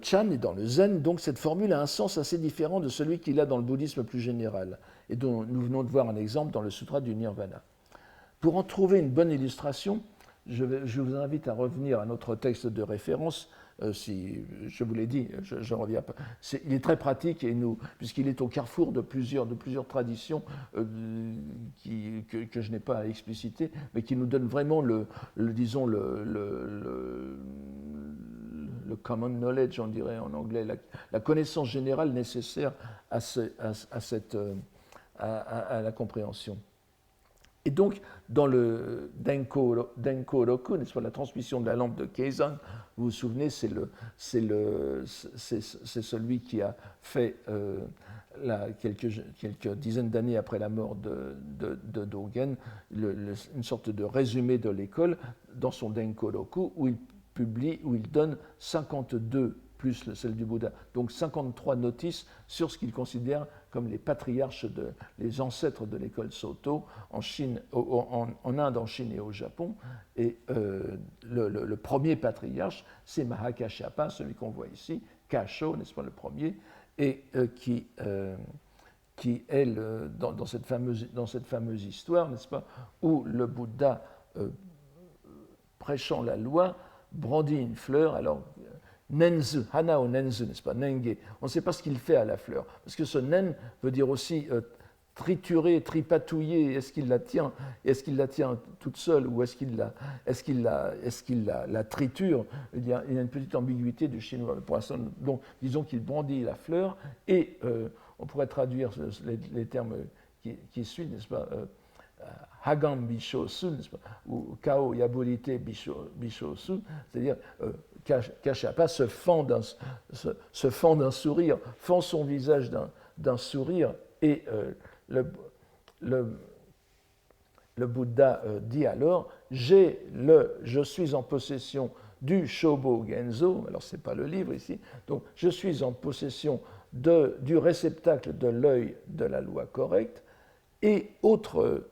Chan et dans le Zen, donc, cette formule a un sens assez différent de celui qu'il a dans le bouddhisme plus général, et dont nous venons de voir un exemple dans le Sutra du Nirvana. Pour en trouver une bonne illustration, je vous invite à revenir à notre texte de référence. Si je vous l'ai dit, je reviens pas. Il est très pratique et puisqu'il est au carrefour de plusieurs traditions que je n'ai pas à expliciter, mais qui nous donne vraiment le common knowledge, on dirait en anglais, la connaissance générale nécessaire à la compréhension. Et donc, dans le Denko Roku, n'est-ce pas, la transmission de la lampe de Keizan, vous vous souvenez, c'est celui qui a fait, quelques dizaines d'années après la mort de Dogen, une sorte de résumé de l'école dans son Denko Roku, où il donne 52 plus celle du Bouddha, donc 53 notices sur ce qu'il considère comme les patriarches, les ancêtres de l'école Soto en Chine, en Inde, en Chine et au Japon. Et le premier patriarche, c'est Mahakashyapa, celui qu'on voit ici, Kasho, n'est-ce pas, le premier, et qui est dans cette fameuse histoire, n'est-ce pas, où le Bouddha, prêchant la loi, brandit une fleur. Alors, Nenzu, Hana ou Nenzu, n'est-ce pas, Nenge. On ne sait pas ce qu'il fait à la fleur. Parce que ce nen veut dire aussi triturer, tripatouiller. Est-ce qu'il la tient toute seule ou est-ce qu'il la triture? Il y a une petite ambiguïté du chinois. Pour l'instant, donc, disons qu'il brandit la fleur et on pourrait traduire les termes qui suivent, n'est-ce pas, Hagam Bishosu, ou Kao Yabolite Bishosu, c'est-à-dire Kashyapa se fend d'un sourire, fend son visage d'un sourire, et le Bouddha dit alors je suis en possession du Shobo Genzo, alors ce n'est pas le livre ici, donc je suis en possession du réceptacle de l'œil de la loi correcte, et autre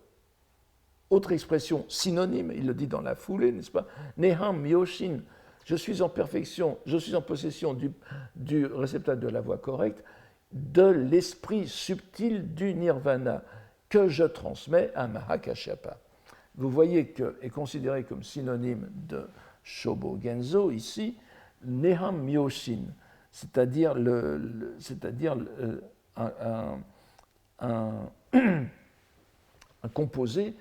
expression synonyme, il le dit dans la foulée, n'est-ce pas, Neham Myoshin, je suis en possession du réceptacle de la voie correcte, de l'esprit subtil du nirvana que je transmets à Mahakashyapa. Vous voyez qu'est considéré comme synonyme de Shobo Genzo ici, Neham Myoshin, c'est-à-dire un composé.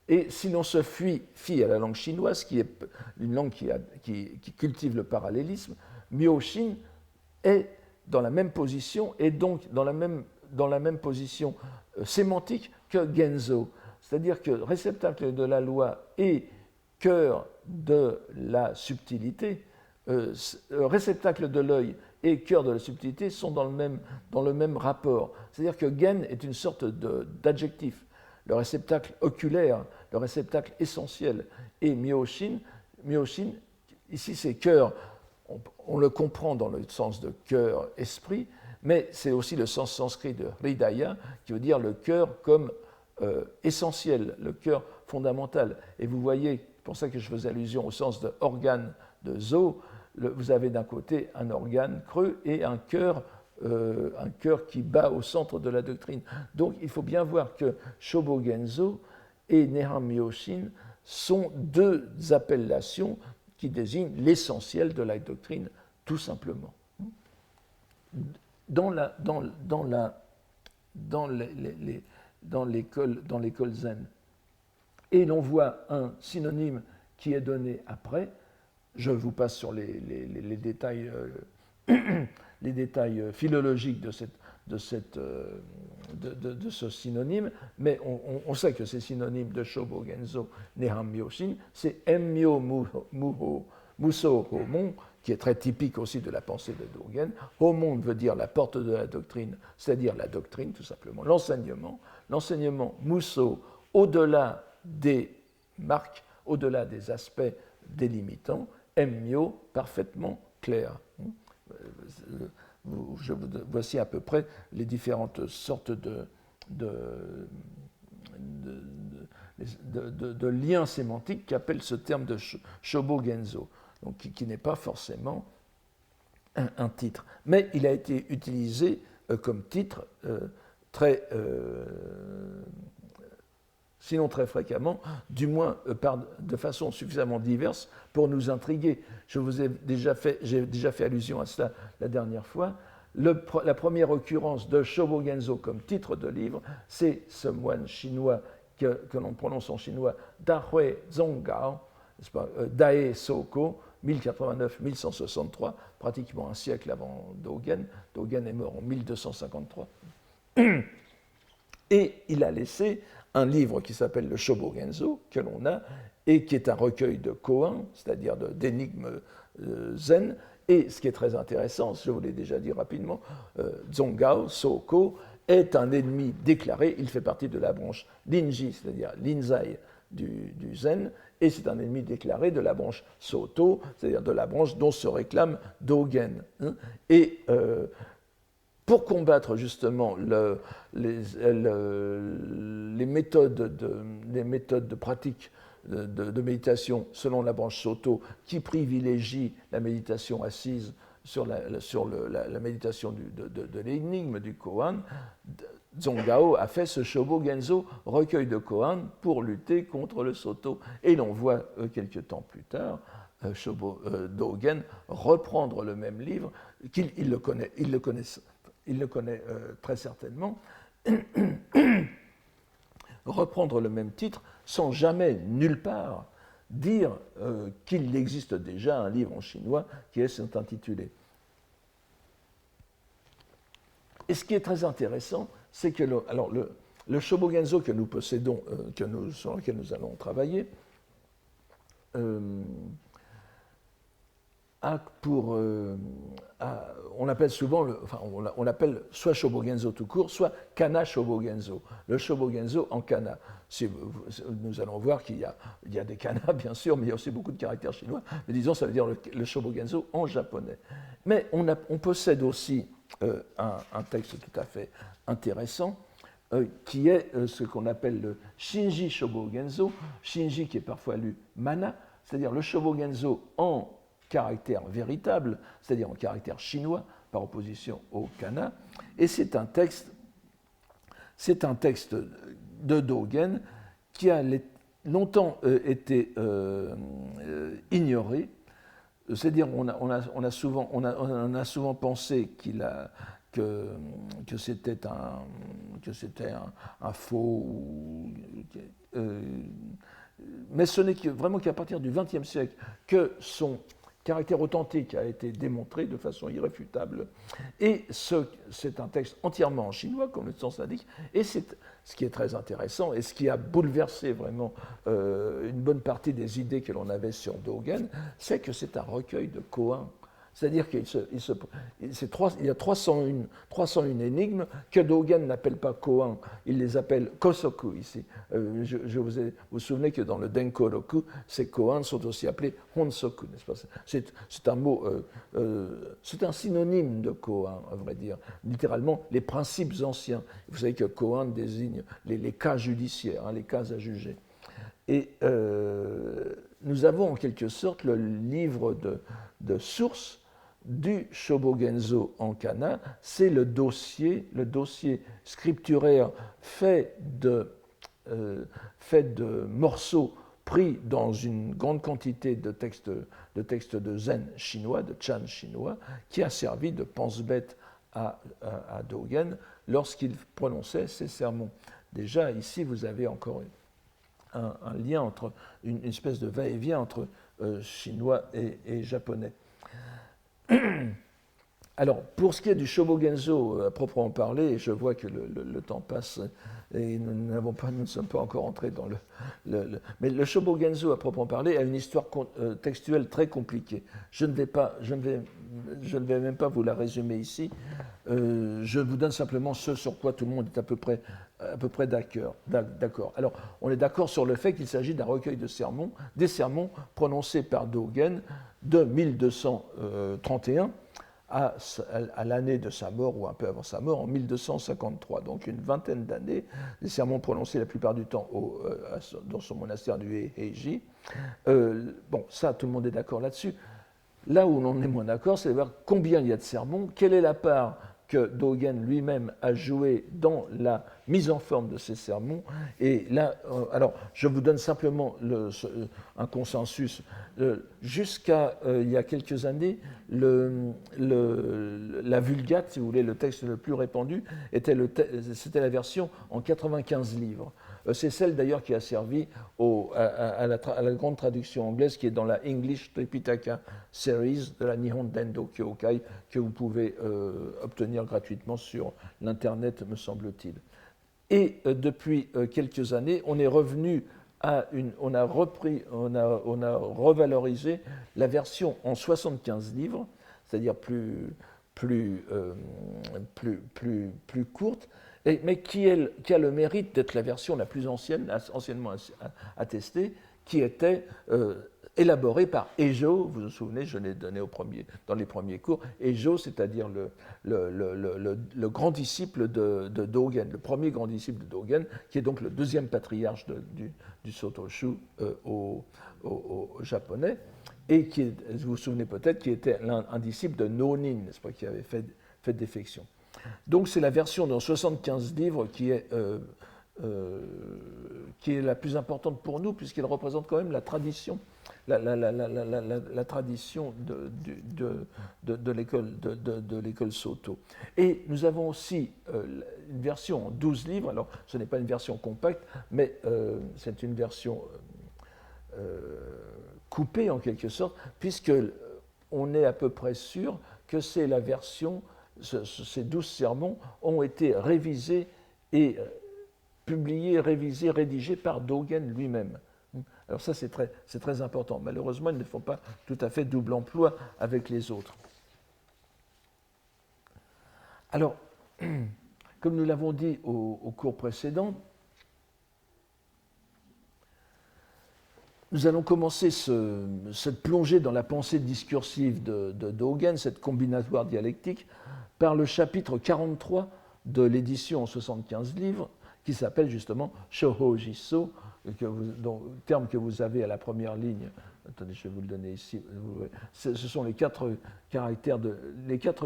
Et si l'on se fie à la langue chinoise, qui est une langue qui cultive le parallélisme, Myoshin est dans la même position, et donc dans la même position sémantique que Genzo. C'est-à-dire que réceptacle de la loi et cœur de la subtilité, réceptacle de l'œil et cœur de la subtilité sont dans le même rapport. C'est-à-dire que Gen est une sorte d'adjectif. Le réceptacle oculaire, le réceptacle essentiel, et Myoshin, ici c'est cœur, on le comprend dans le sens de cœur, esprit, mais c'est aussi le sens sanskrit de Hridaya, qui veut dire le cœur comme essentiel, le cœur fondamental. Et vous voyez, c'est pour ça que je faisais allusion au sens de organe de Zo, vous avez d'un côté un organe creux et un cœur qui bat au centre de la doctrine. Donc il faut bien voir que Shobo Genzo et Neham Myoshin sont deux appellations qui désignent l'essentiel de la doctrine, tout simplement. Dans l'école zen. Et l'on voit un synonyme qui est donné après. Je vous passe sur les détails, les détails philologiques de ce synonyme, mais on sait que c'est synonyme de Shobo Genzo Neham Myoshin, c'est Emmyo Muso Homon, qui est très typique aussi de la pensée de Dogen. Homon veut dire la porte de la doctrine, c'est-à-dire la doctrine tout simplement, l'enseignement Muso, au-delà des marques, au-delà des aspects délimitants, Emmyo, parfaitement clair. Voici à peu près les différentes sortes de lien sémantique qu'appelle ce terme de Shobogenzo, donc qui n'est pas forcément un titre. Mais il a été utilisé comme titre sinon très fréquemment, du moins de façon suffisamment diverse pour nous intriguer. J'ai déjà fait allusion à cela la dernière fois. La première occurrence de Shobogenzo comme titre de livre, c'est ce moine chinois que l'on prononce en chinois Dahui Zonggao, Dae Soko, 1089-1163, pratiquement un siècle avant Dogen. Dogen est mort en 1253. Et il a laissé un livre qui s'appelle le Shobogenzo, que l'on a, et qui est un recueil de koans, c'est-à-dire d'énigmes zen. Et ce qui est très intéressant, je vous l'ai déjà dit rapidement, Zonggao, Soko, est un ennemi déclaré. Il fait partie de la branche Linji, c'est-à-dire l'Inzai du zen, et c'est un ennemi déclaré de la branche Soto, c'est-à-dire de la branche dont se réclame Dogen. Et pour combattre justement les méthodes de pratique de méditation selon la branche Soto qui privilégie la méditation assise sur la méditation de l'énigme du koan, Zonggao a fait ce Shobogenzo, recueil de koan, pour lutter contre le Soto. Et l'on voit quelques temps plus tard Dogen reprendre le même livre, il le connaît très certainement, reprendre le même titre sans jamais, nulle part, dire qu'il existe déjà un livre en chinois qui est intitulé. Et ce qui est très intéressant, c'est que le Shobogenzo que nous possédons, sur lequel nous allons travailler, on appelle souvent, on l'appelle soit Shobogenzo tout court, soit Kana Shobogenzo, le Shobogenzo en kana. Nous allons voir qu'il y a des kanas, bien sûr, mais il y a aussi beaucoup de caractères chinois. Mais disons, ça veut dire le Shobogenzo en japonais. Mais on possède aussi un texte tout à fait intéressant, qui est ce qu'on appelle le Shinji Shobogenzo, Shinji qui est parfois lu mana, c'est-à-dire le Shobogenzo en caractère véritable, c'est-à-dire en caractère chinois, par opposition au kana. Et c'est un texte de Dogen qui a longtemps été ignoré. C'est-à-dire on a souvent pensé que c'était un faux. Mais ce n'est vraiment qu'à partir du XXe siècle que son caractère authentique a été démontré de façon irréfutable. Et c'est un texte entièrement en chinois, comme le sens l'indique, et c'est ce qui est très intéressant, et ce qui a bouleversé vraiment une bonne partie des idées que l'on avait sur Dogen, c'est que c'est un recueil de koans. C'est-à-dire qu'il y a 301 énigmes que Dogen n'appelle pas koan, il les appelle kosoku ici. Vous vous souvenez que dans le Denkoroku, ces koans sont aussi appelés honsoku, n'est-ce pas? C'est un mot, c'est un synonyme de koan, à vrai dire. Littéralement, les principes anciens. Vous savez que koan désigne les cas judiciaires, les cas à juger. Et nous avons en quelque sorte le livre de source du Shobogenzo en kana, c'est le dossier scripturaire fait de morceaux pris dans une grande quantité de textes de zen chinois, de chan chinois, qui a servi de pense-bête à Dogen lorsqu'il prononçait ses sermons. Déjà, ici, vous avez encore un lien entre une espèce de va-et-vient entre chinois et japonais. Alors, pour ce qui est du Shobogenzo à proprement parler, et je vois que le temps passe et nous ne sommes pas encore entrés dans mais le Shobogenzo à proprement parler a une histoire textuelle très compliquée. Je ne vais même pas vous la résumer ici. Je vous donne simplement ce sur quoi tout le monde est à peu près d'accord. Alors, on est d'accord sur le fait qu'il s'agit d'un recueil de sermons, des sermons prononcés par Dogen de 1231 à l'année de sa mort, ou un peu avant sa mort, en 1253. Donc une vingtaine d'années, des sermons prononcés la plupart du temps dans son monastère du Heiji. Bon, ça, tout le monde est d'accord là-dessus. Là où l'on est moins d'accord, c'est de voir combien il y a de sermons, quelle est la part que Dogen lui-même a joué dans la mise en forme de ces sermons. Et là, alors, je vous donne simplement un consensus. Jusqu'à il y a quelques années, la Vulgate, si vous voulez, le texte le plus répandu, c'était la version en 95 livres. C'est celle d'ailleurs qui a servi à la grande traduction anglaise qui est dans la English Tripitaka Series de la Nihon Dendo Kyokai que vous pouvez obtenir gratuitement sur l'Internet, me semble-t-il. Et depuis quelques années, on est revenu on a revalorisé la version en 75 livres, c'est-à-dire plus courte, mais qui a le mérite d'être la version la plus anciennement attestée, qui était élaborée par Eijo. Vous vous souvenez, je l'ai donné dans les premiers cours. Eijo, c'est-à-dire le grand disciple de Dogen, le premier grand disciple de Dogen, qui est donc le deuxième patriarche du Sotoshu au japonais, et qui, vous vous souvenez peut-être, qui était un disciple de Nonin, n'est-ce pas, qui avait fait défection. Donc c'est la version dans 75 livres qui est la plus importante pour nous, puisqu'elle représente quand même la tradition, la tradition de l'école Soto. Et nous avons aussi une version en 12 livres, alors ce n'est pas une version compacte, mais c'est une version coupée en quelque sorte, puisqu'on est à peu près sûr que c'est la version. Ces 12 sermons ont été révisés et publiés, révisés, rédigés par Dogen lui-même. Alors ça, c'est très important. Malheureusement, ils ne font pas tout à fait double emploi avec les autres. Alors, comme nous l'avons dit au cours précédent, nous allons commencer cette plongée dans la pensée discursive de Dogen, cette combinatoire dialectique, par le chapitre 43 de l'édition en 75 livres, qui s'appelle justement Shoho Jisso, terme que vous avez à la première ligne. Attendez, je vais vous le donner ici. Ce sont les quatre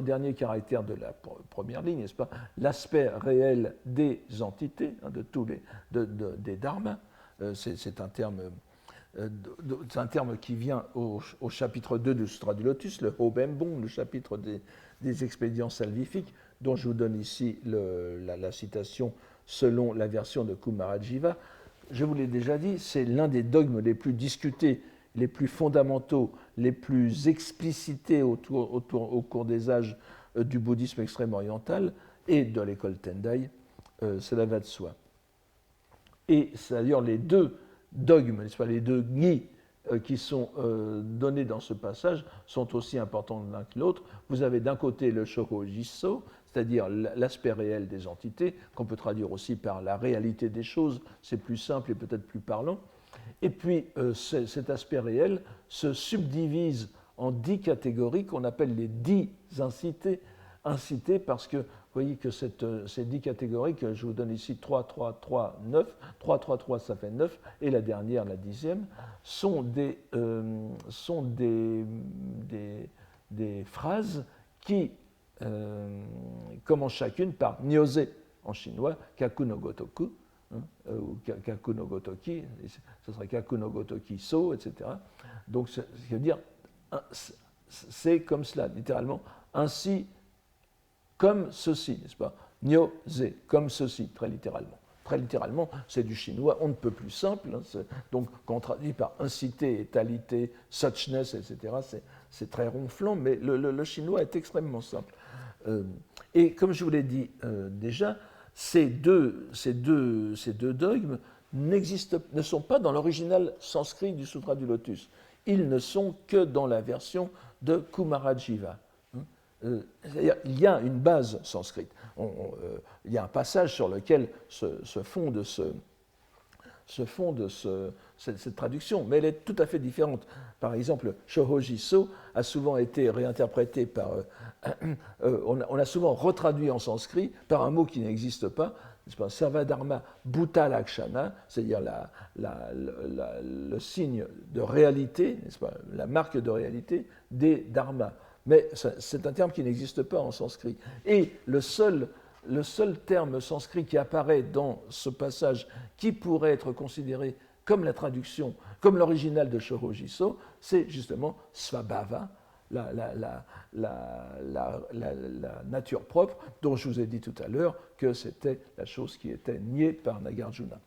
derniers caractères de la première ligne, n'est-ce pas? L'aspect réel des entités, des dharmas. C'est un terme qui vient au chapitre 2 du Sutra du Lotus, le Hobembon, le chapitre des expédients salvifiques, dont je vous donne ici la citation selon la version de Kumarajiva. Je vous l'ai déjà dit, c'est l'un des dogmes les plus discutés, les plus fondamentaux, les plus explicités au cours des âges du bouddhisme extrême oriental et de l'école Tendai, cela va de soi. Et c'est d'ailleurs les deux dogmes, n'est-ce pas, les deux gyi qui sont donnés dans ce passage sont aussi importants l'un que l'autre. Vous avez d'un côté le Shoho Jisso, c'est-à-dire l'aspect réel des entités, qu'on peut traduire aussi par la réalité des choses, c'est plus simple et peut-être plus parlant. Et puis cet aspect réel se subdivise en 10 catégories qu'on appelle les 10 incités parce que vous voyez que ces 10 catégories, que je vous donne ici 3, 3, 3, 9, 3, 3, 3, ça fait 9, et la dernière, la 10e, sont des phrases qui commencent chacune par nyose en chinois, kaku no gotoku, ou kaku no gotoki, ce serait kaku no gotoki so, etc. Donc, ce qui veut dire, c'est comme cela, littéralement, ainsi comme ceci, n'est-ce pas? Nyose, comme ceci, très littéralement. Très littéralement, c'est du chinois, on ne peut plus simple. Hein, donc, quand on traduit par incité, talité, suchness, etc., c'est très ronflant, mais le chinois est extrêmement simple. Et comme je vous l'ai dit déjà, ces deux dogmes ne sont pas dans l'original sanskrit du Sutra du Lotus. Ils ne sont que dans la version de Kumarajiva. Il y a une base sanskrite. Il y a un passage sur lequel se fonde cette traduction, mais elle est tout à fait différente. Par exemple, Shoho Jisso a souvent été réinterprété par on a souvent retraduit en sanskrit par un mot qui n'existe pas, Sarvadharma Bhuta Lakshana, c'est-à-dire le signe de réalité, n'est-ce pas, la marque de réalité des dharmas. Mais c'est un terme qui n'existe pas en sanskrit. Et le seul terme sanskrit qui apparaît dans ce passage qui pourrait être considéré comme la traduction, comme l'original de Shōhōjisō, c'est justement Svabhava, la nature propre, dont je vous ai dit tout à l'heure que c'était la chose qui était niée par Nagarjuna.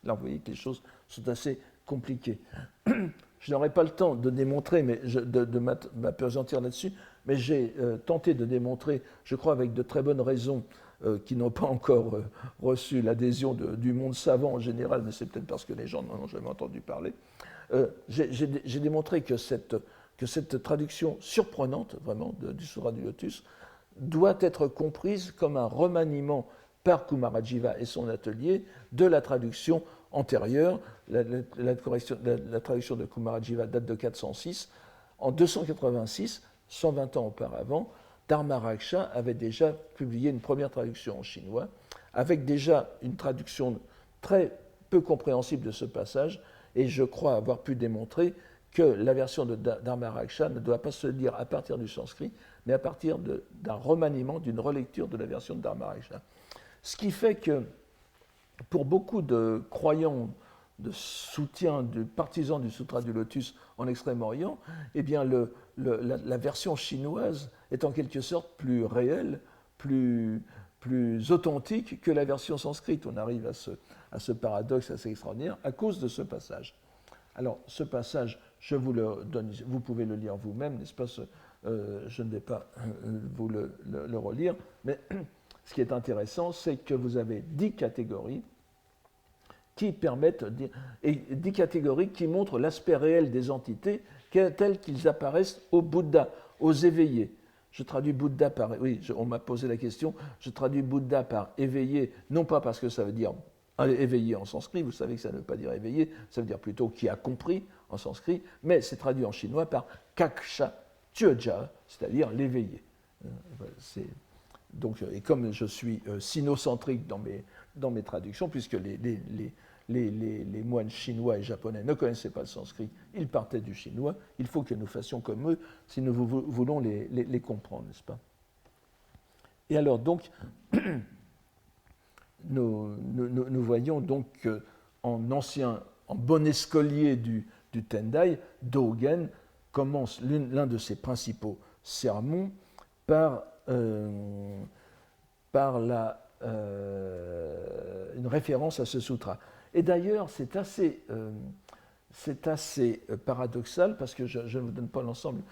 Là, vous voyez que les choses sont assez compliquées. Je n'aurai pas le temps de démontrer, mais de m'appesantir là-dessus, mais j'ai tenté de démontrer, je crois avec de très bonnes raisons, qui n'ont pas encore reçu l'adhésion du monde savant en général, mais c'est peut-être parce que les gens n'en ont jamais entendu parler. J'ai démontré que cette traduction surprenante, vraiment, du Sutra du Lotus, doit être comprise comme un remaniement par Kumarajiva et son atelier de la traduction antérieure. La traduction de Kumarajiva date de 406. En 286, 120 ans auparavant, Dharmaraksha avait déjà publié une première traduction en chinois, avec déjà une traduction très peu compréhensible de ce passage, et je crois avoir pu démontrer que la version de Dharmaraksha ne doit pas se lire à partir du sanskrit, mais à partir d'un remaniement, d'une relecture de la version de Dharmaraksha. Ce qui fait que, pour beaucoup de croyants, de soutien, de partisans du Sutra du Lotus en Extrême-Orient, eh bien la version chinoise est en quelque sorte plus réelle, plus authentique que la version sanscrite. On arrive à ce paradoxe assez extraordinaire à cause de ce passage. Alors, ce passage, je vous le donne, vous pouvez le lire vous-même, n'est-ce pas? Je ne vais pas vous le relire, mais ce qui est intéressant, c'est que vous avez 10 catégories qui permettent, et 10 catégories qui montrent l'aspect réel des entités tels qu'ils apparaissent au Bouddha, aux éveillés. Je traduis Bouddha par... Oui, on m'a posé la question, je traduis Bouddha par éveillé, non pas parce que ça veut dire éveillé en sanskrit, vous savez que ça ne veut pas dire éveillé, ça veut dire plutôt qui a compris en sanskrit, mais c'est traduit en chinois par Kaksha Tjöja, c'est-à-dire l'éveillé. Donc, et comme je suis sinocentrique dans mes traductions, puisque les moines chinois et japonais ne connaissaient pas le sanskrit, ils partaient du chinois, il faut que nous fassions comme eux si nous voulons les comprendre, n'est-ce pas? Et alors donc, nous voyons donc qu'en bon escolier du Tendai, Dogen commence l'un de ses principaux sermons par une référence à ce sutra. Et d'ailleurs, c'est assez paradoxal, parce que je ne vous donne pas l'ensemble.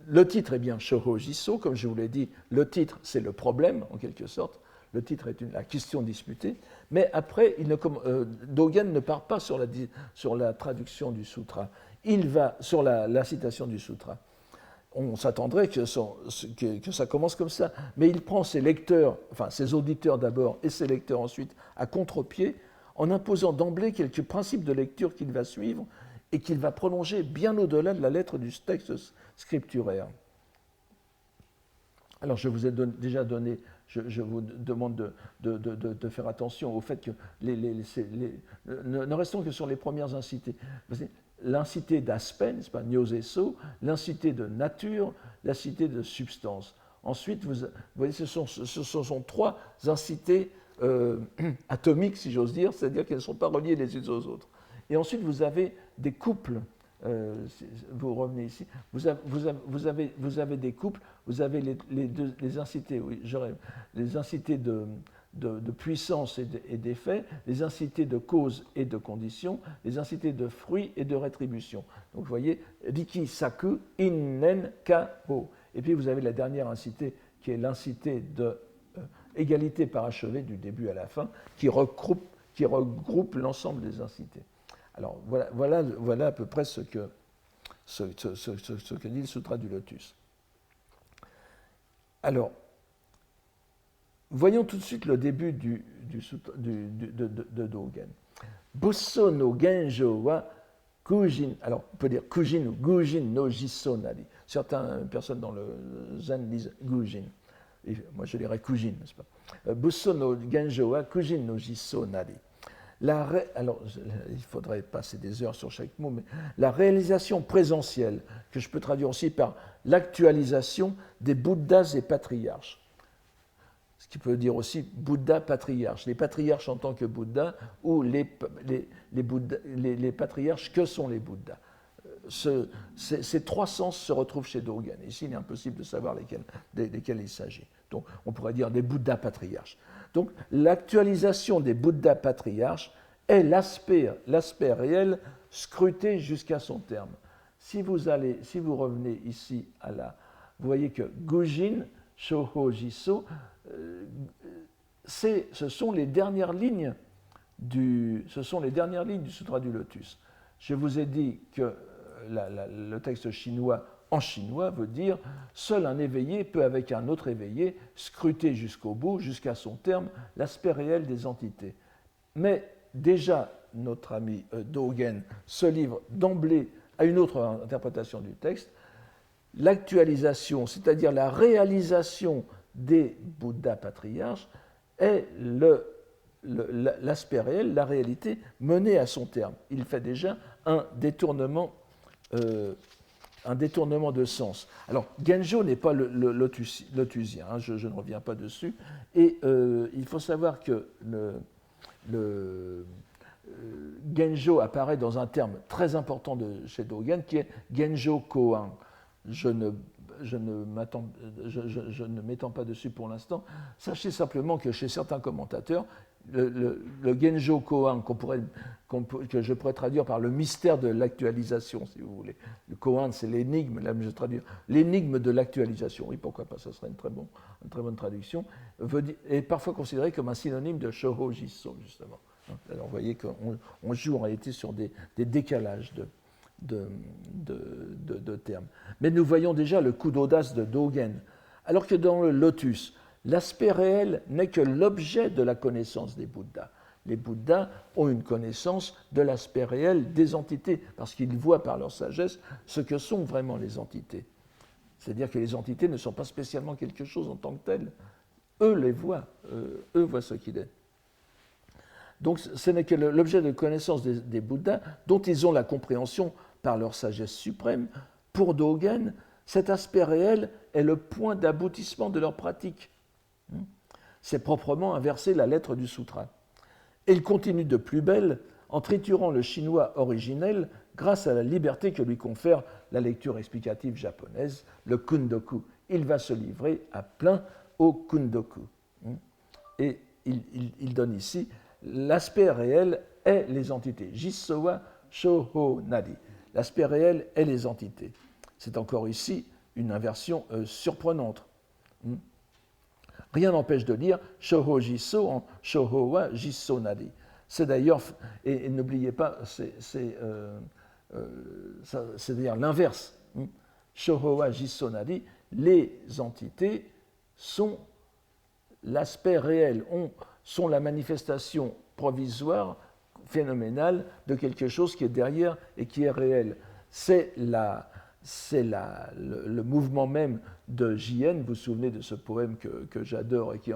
Le titre est bien Shōhōjisō, comme je vous l'ai dit, le titre c'est le problème, en quelque sorte. Le titre est la question disputée, mais après, Dogen ne part pas sur la traduction du sutra, il va sur la citation du sutra. On s'attendrait que ça commence comme ça, mais il prend ses lecteurs, enfin ses auditeurs d'abord et ses lecteurs ensuite, à contre-pied, en imposant d'emblée quelques principes de lecture qu'il va suivre et qu'il va prolonger bien au-delà de la lettre du texte scripturaire. Alors je vous ai déjà donné, je vous demande de faire attention au fait que ne restons que sur les premières incités. L'incité d'aspect, n'est-ce pas, Nyoseso, l'incité de nature, l'incité de substance. Ensuite, vous voyez, ce sont trois incités atomiques, si j'ose dire, c'est-à-dire qu'elles ne sont pas reliées les unes aux autres. Et ensuite, vous avez des couples. Vous revenez ici. Vous avez des couples. Vous avez les incités. Oui, les incités de puissance et d'effet, les incités de cause et de condition, les incités de fruit et de rétribution. Donc vous voyez, Riki Saku Innen Ka-ho. Et puis vous avez la dernière incité qui est l'incité de égalité parachevée du début à la fin, qui regroupe l'ensemble des incités. Alors voilà à peu près ce que dit le Sutra du Lotus. Alors, voyons tout de suite le début de Dogen. Busso no genjo wa kujin, alors on peut dire kujin ou gujin no jiso nari. Certaines personnes dans le zen disent Gujin. Et moi, je dirais Kujin, n'est-ce pas? Busso no Genjo wa Kujin no Jisso Nari. Alors, il faudrait passer des heures sur chaque mot, mais la réalisation présentielle, que je peux traduire aussi par l'actualisation des Bouddhas et patriarches. Ce qui peut dire aussi Bouddha patriarche. Les patriarches en tant que Bouddha ou les patriarches, que sont les Bouddhas? Ces trois sens se retrouvent chez Dogen. Ici, il est impossible de savoir desquels il s'agit. Donc, on pourrait dire des Bouddhas patriarches. Donc, l'actualisation des Bouddhas patriarches est l'aspect réel scruté jusqu'à son terme. Si vous revenez ici vous voyez que Gujin, Shoho, Jisso, ce sont les dernières lignes du Sutra du Lotus. Je vous ai dit que le texte chinois en chinois veut dire « Seul un éveillé peut, avec un autre éveillé, scruter jusqu'au bout, jusqu'à son terme, l'aspect réel des entités. » Mais déjà, notre ami Dogen se livre d'emblée à une autre interprétation du texte. L'actualisation, c'est-à-dire la réalisation des Bouddhas patriarches, est l'aspect réel, la réalité menée à son terme. Il fait déjà un détournement de sens. Alors, Genjo n'est pas le lotusien, hein, je ne reviens pas dessus, et il faut savoir que le Genjo apparaît dans un terme très important chez Dogen, qui est Genjo Koan. Je ne m'étends pas dessus pour l'instant. Sachez simplement que chez certains commentateurs, le Genjo Koan, que je pourrais traduire par le mystère de l'actualisation, si vous voulez. Le Koan, c'est l'énigme, là je vais traduire l'énigme de l'actualisation. Oui, pourquoi pas, ça serait une très bonne traduction. Est parfois considéré comme un synonyme de Shoho Jisso, justement. Alors vous voyez qu'on joue en réalité sur des décalages de termes. Mais nous voyons déjà le coup d'audace de Dogen. Alors que dans le Lotus, l'aspect réel n'est que l'objet de la connaissance des Bouddhas. Les Bouddhas ont une connaissance de l'aspect réel des entités, parce qu'ils voient par leur sagesse ce que sont vraiment les entités. C'est-à-dire que les entités ne sont pas spécialement quelque chose en tant que telles. Eux les voient, eux voient ce qu'il est. Donc ce n'est que l'objet de connaissance des Bouddhas dont ils ont la compréhension par leur sagesse suprême. Pour Dogen, cet aspect réel est le point d'aboutissement de leur pratique. C'est proprement inverser la lettre du sutra. Et il continue de plus belle en triturant le chinois originel grâce à la liberté que lui confère la lecture explicative japonaise, le kundoku. Il va se livrer à plein au kundoku. Et il donne ici l'aspect réel est les entités. Jissowa shoho nari. L'aspect réel est les entités. C'est encore ici une inversion surprenante. Rien n'empêche de lire shoho jisso en shoho wa jisso nari. C'est d'ailleurs, et n'oubliez pas, c'est-à-dire l'inverse. Shoho wa jisso nari, les entités sont l'aspect réel, sont la manifestation provisoire, phénoménale, de quelque chose qui est derrière et qui est réel. C'est le mouvement même de Jien. Vous vous souvenez de ce poème que j'adore et qui est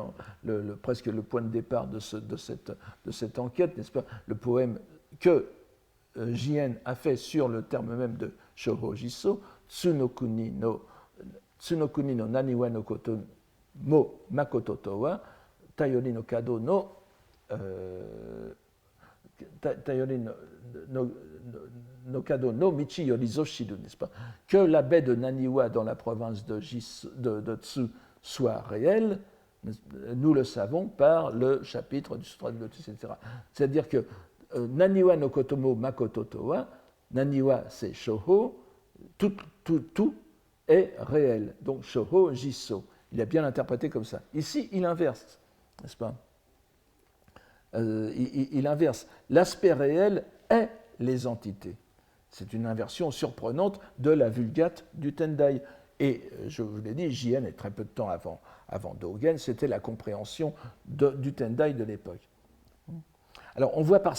presque le point de départ de cette enquête, n'est-ce pas? Le poème que Jien a fait sur le terme même de Shoho Jisso, Tsunokuni no Naniwa no Koto mo Makoto to wa Tayori no Kado no Kado no Michi Yorizo Shidu, n'est-ce pas? Que la baie de Naniwa dans la province de Tsu soit réelle, nous le savons par le chapitre du Sutra du Lotus, etc. C'est-à-dire que Naniwa no Kotomo Makoto Towa, Naniwa c'est Shoho, tout est réel. Donc Shoho Jisso. Il a bien interprété comme ça. Ici, il inverse, n'est-ce pas? Il inverse. L'aspect réel est les entités. C'est une inversion surprenante de la Vulgate du Tendai. Et je vous l'ai dit, Jien est très peu de temps avant Dogen, c'était la compréhension du Tendai de l'époque. Alors on voit par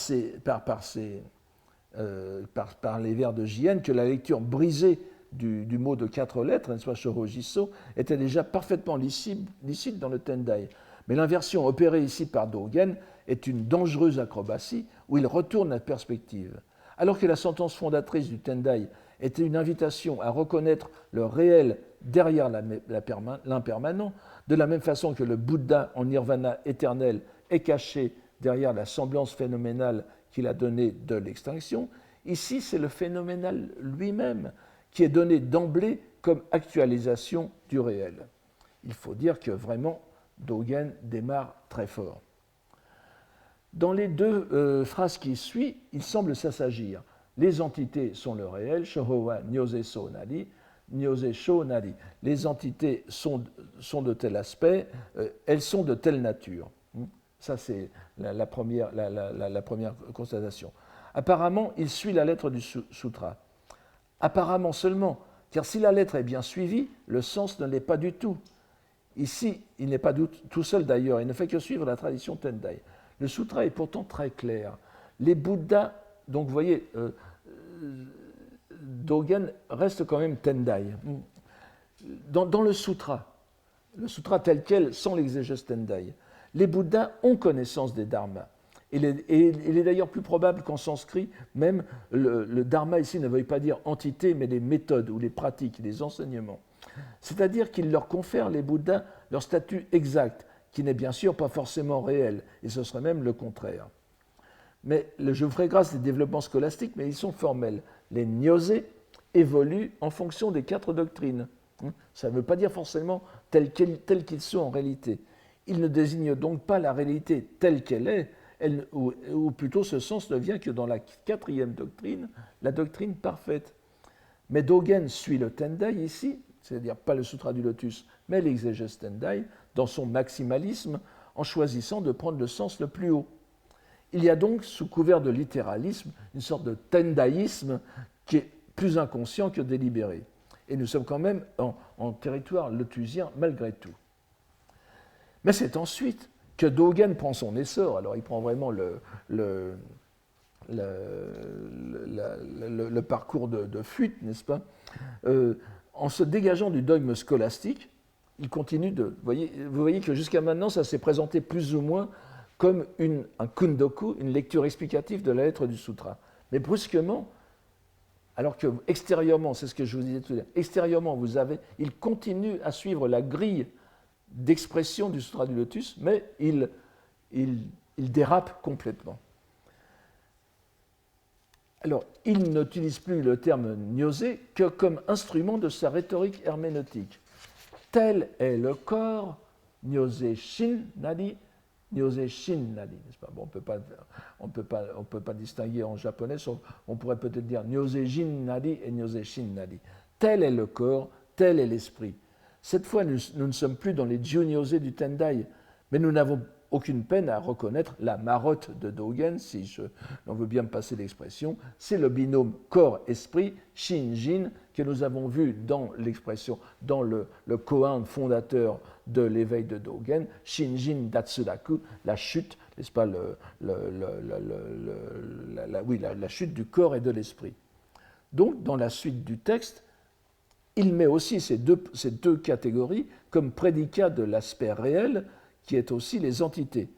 les vers de Jien que la lecture brisée du mot de 4 lettres, n'est-ce pas, Shōjisō, était déjà parfaitement licite dans le Tendai. Mais l'inversion opérée ici par Dogen est une dangereuse acrobatie où il retourne la perspective. Alors que la sentence fondatrice du Tendai était une invitation à reconnaître le réel derrière l'impermanent, de la même façon que le Bouddha en nirvana éternel est caché derrière la semblance phénoménale qu'il a donnée de l'extinction, ici c'est le phénoménal lui-même qui est donné d'emblée comme actualisation du réel. Il faut dire que vraiment Dogen démarre très fort. Dans les deux phrases qui suivent, il semble s'assagir. Les entités sont le réel, Shohowa Nyose So Nari, Nyose Sho Nari. Les entités sont de tel aspect, elles sont de telle nature. Ça, c'est la première constatation. Apparemment, il suit la lettre du sutra. Apparemment seulement, car si la lettre est bien suivie, le sens ne l'est pas du tout. Ici, il n'est pas tout seul d'ailleurs, il ne fait que suivre la tradition Tendai. Le sutra est pourtant très clair. Les Bouddhas, donc vous voyez, Dogen reste quand même Tendai. Dans le sutra tel quel, sans l'exégèse Tendai, les Bouddhas ont connaissance des dharmas. Il est d'ailleurs plus probable qu'en sanskrit, même le dharma ici ne veuille pas dire entité, mais les méthodes ou les pratiques, les enseignements. C'est-à-dire qu'il leur confère, les Bouddhas, leur statut exact, qui n'est bien sûr pas forcément réel, et ce serait même le contraire. Mais je vous ferai grâce des développements scolastiques, mais ils sont formels. Les nyose évoluent en fonction des 4 doctrines. Ça ne veut pas dire forcément tels qu'ils sont en réalité. Ils ne désignent donc pas la réalité telle qu'elle est, ou plutôt ce sens ne vient que dans la 4e doctrine, la doctrine parfaite. Mais Dogen suit le Tendai ici, c'est-à-dire pas le Sutra du Lotus, mais l'exégèse Tendai, dans son maximalisme, en choisissant de prendre le sens le plus haut. Il y a donc, sous couvert de littéralisme, une sorte de tendaïsme qui est plus inconscient que délibéré. Et nous sommes quand même en territoire lotusien malgré tout. Mais c'est ensuite que Dogen prend son essor. Alors il prend vraiment le parcours de fuite, n'est-ce pas, en se dégageant du dogme scolastique, il continue de... Vous voyez que jusqu'à maintenant, ça s'est présenté plus ou moins comme un kundoku, une lecture explicative de la lettre du sutra. Mais brusquement, alors que extérieurement, c'est ce que je vous disais tout à l'heure, extérieurement, il continue à suivre la grille d'expression du Sutra du Lotus, mais il dérape complètement. Alors, il n'utilise plus le terme nyose que comme instrument de sa rhétorique herméneutique. Tel est le corps, nyose shin nari, nyose shin nari, n'est-ce pas? Bon, on peut pas distinguer en japonais, on pourrait peut-être dire nyose jin nari et nyose shin nari. Tel est le corps, tel est l'esprit. Cette fois, nous ne sommes plus dans les Junyose du Tendai, mais nous n'avons aucune peine à reconnaître la marotte de Dogen, si on veut bien me passer l'expression. C'est le binôme corps-esprit, Shin-Jin, que nous avons vu dans l'expression, dans le koan fondateur de l'éveil de Dogen, Shin-Jin Datsuraku, la chute, n'est-ce pas, la chute du corps et de l'esprit. Donc, dans la suite du texte, il met aussi ces deux catégories comme prédicat de l'aspect réel, qui est aussi les entités.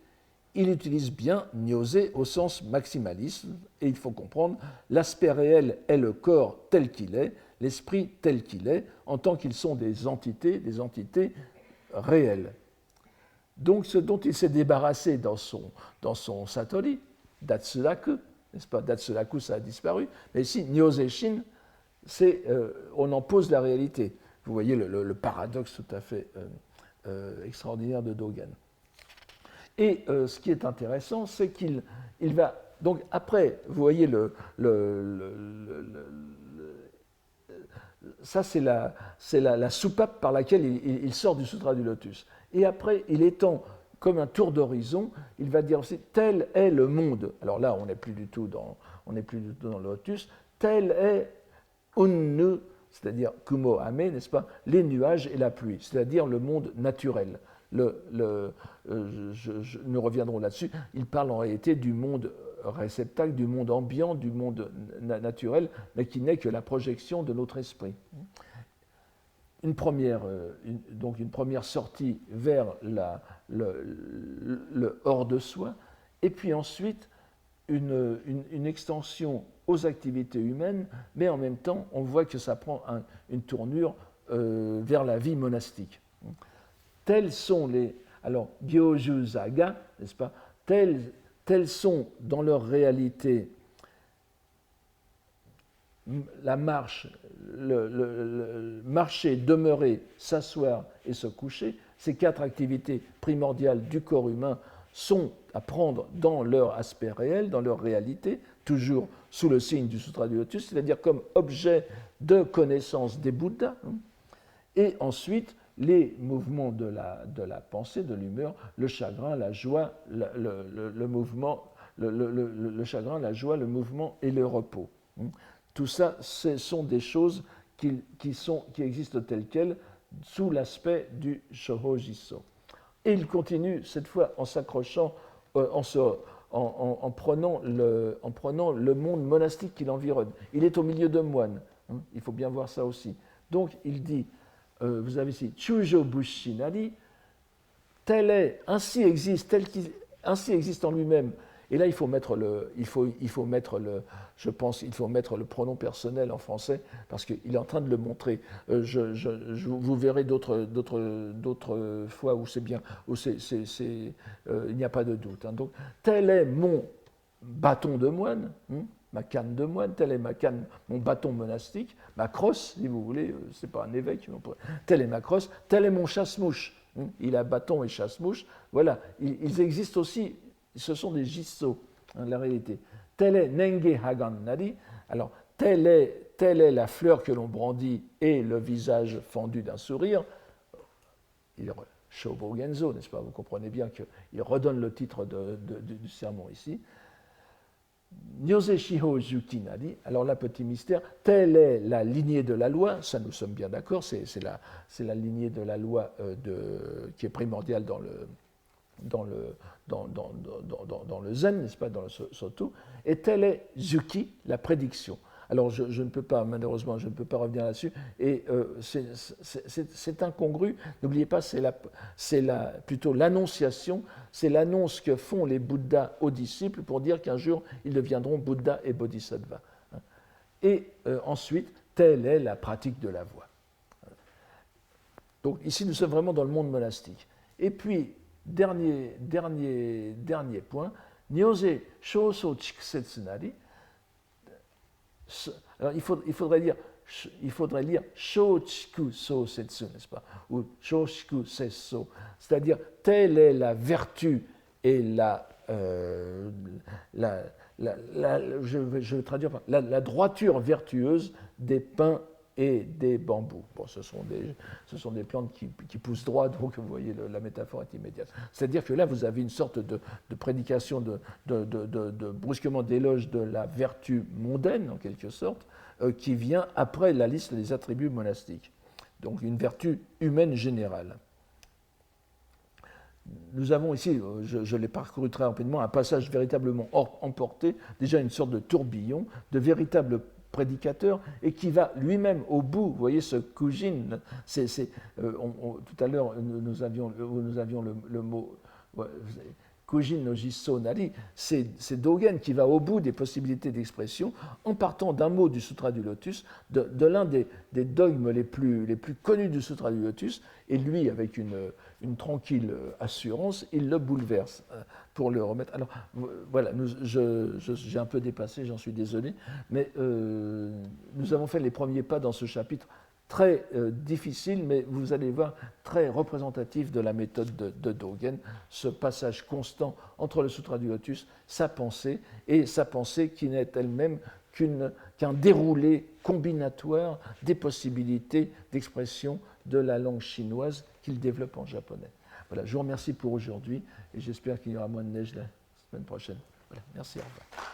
Il utilise bien nyose au sens maximaliste, et il faut comprendre, l'aspect réel est le corps tel qu'il est, l'esprit tel qu'il est, en tant qu'ils sont des entités réelles. Donc ce dont il s'est débarrassé dans son satori, Datsuraku, n'est-ce pas, Datsuraku ça a disparu, mais ici, nyose shin, on en pose la réalité. Vous voyez le paradoxe tout à fait extraordinaire de Dogen. Et ce qui est intéressant, c'est qu'il va... Donc après, vous voyez, ça c'est la soupape par laquelle il sort du Sutra du Lotus. Et après, il étend comme un tour d'horizon, il va dire aussi, tel est le monde. Alors là, on n'est plus du tout dans le Lotus. Tel est Unnu, c'est-à-dire Kumo Ame, n'est-ce pas, les nuages et la pluie, c'est-à-dire le monde naturel. Nous reviendrons là-dessus. Il parle en réalité du monde réceptacle, du monde ambiant, du monde naturel, mais qui n'est que la projection de notre esprit. donc une première sortie vers le hors de soi, et puis ensuite une extension aux activités humaines, mais en même temps, on voit que ça prend une tournure vers la vie monastique. Tels sont les... Alors, Gyoju Zaga, n'est-ce pas, tels sont dans leur réalité la marche, marcher, demeurer, s'asseoir et se coucher, ces 4 activités primordiales du corps humain sont à prendre dans leur aspect réel, dans leur réalité, toujours sous le signe du Sutra du Lotus, c'est-à-dire comme objet de connaissance des Bouddhas. Et ensuite, les mouvements de la pensée, de l'humeur, le chagrin, la joie, le mouvement, le chagrin, la joie, le mouvement et le repos. Tout ça, ce sont des choses qui existent telles quelles sous l'aspect du Shōhō Jissō. Et il continue, cette fois, en s'accrochant, en prenant le monde monastique qui l'environne. Il est au milieu de moines. Il faut bien voir ça aussi. Donc, il dit, vous avez ici, Chūjō Bushinari, ainsi existe en lui-même. Et là, il faut mettre le pronom personnel en français parce qu'il est en train de le montrer. Vous verrez d'autres fois où c'est bien, il n'y a pas de doute. Donc, tel est mon bâton de moine, ma canne de moine, tel est mon bâton monastique, ma crosse, si vous voulez, c'est pas un évêque, tel est ma crosse, tel est mon chasse-mouche. Il a bâton et chasse-mouche. Voilà, ils existent aussi. Ce sont des jissō, la réalité. Tel est Nenge Hagan Nari. Alors, telle est la fleur que l'on brandit et le visage fendu d'un sourire. Shobo Genzo, n'est-ce pas? Vous comprenez bien qu'il redonne le titre du sermon ici. Nyose Shiho Juki Nari. Alors là, petit mystère, telle est la lignée de la loi, ça nous sommes bien d'accord, c'est la lignée de la loi qui est primordiale dans le zen, n'est-ce pas, dans le soto, et telle est Zuki, la prédiction. Alors, je ne peux pas, malheureusement, je ne peux pas revenir là-dessus, et c'est incongru. N'oubliez pas, c'est plutôt l'annonciation, c'est l'annonce que font les Bouddhas aux disciples pour dire qu'un jour, ils deviendront Bouddha et Bodhisattva. Et ensuite, telle est la pratique de la voie. Donc, ici, nous sommes vraiment dans le monde monastique. Et puis, dernier point, Nyose Shoso Chikusetsunari. Alors, il faudrait lire Shochiku So Setsu, n'est-ce pas? Ou Shoshiku Sesso. C'est-à-dire, telle est la vertu et je vais traduire par la droiture vertueuse des pins et des bambous. Bon, ce sont des plantes qui poussent droit, donc vous voyez, la métaphore est immédiate. C'est-à-dire que là, vous avez une sorte de prédication, de brusquement d'éloge de la vertu mondaine, en quelque sorte, qui vient après la liste des attributs monastiques. Donc une vertu humaine générale. Nous avons ici, je l'ai parcouru très rapidement, un passage véritablement emporté, déjà une sorte de tourbillon, de véritables prédicateur et qui va lui-même au bout. Vous voyez ce Kujin, tout à l'heure nous avions le mot Kujin no Jissō Nari, c'est Dogen qui va au bout des possibilités d'expression en partant d'un mot du Sutra du Lotus, de l'un des dogmes les plus connus du Sutra du Lotus, et lui, avec une tranquille assurance, il le bouleverse pour le remettre. Alors voilà, j'ai un peu dépassé, j'en suis désolé, mais nous avons fait les premiers pas dans ce chapitre très difficile, mais vous allez voir, très représentatif de la méthode de Dogen, ce passage constant entre le Sutra du Lotus, sa pensée qui n'est elle-même qu'un déroulé combinatoire des possibilités d'expression de la langue chinoise qu'il développe en japonais. Voilà, je vous remercie pour aujourd'hui et j'espère qu'il y aura moins de neige la semaine prochaine. Voilà, merci, au revoir.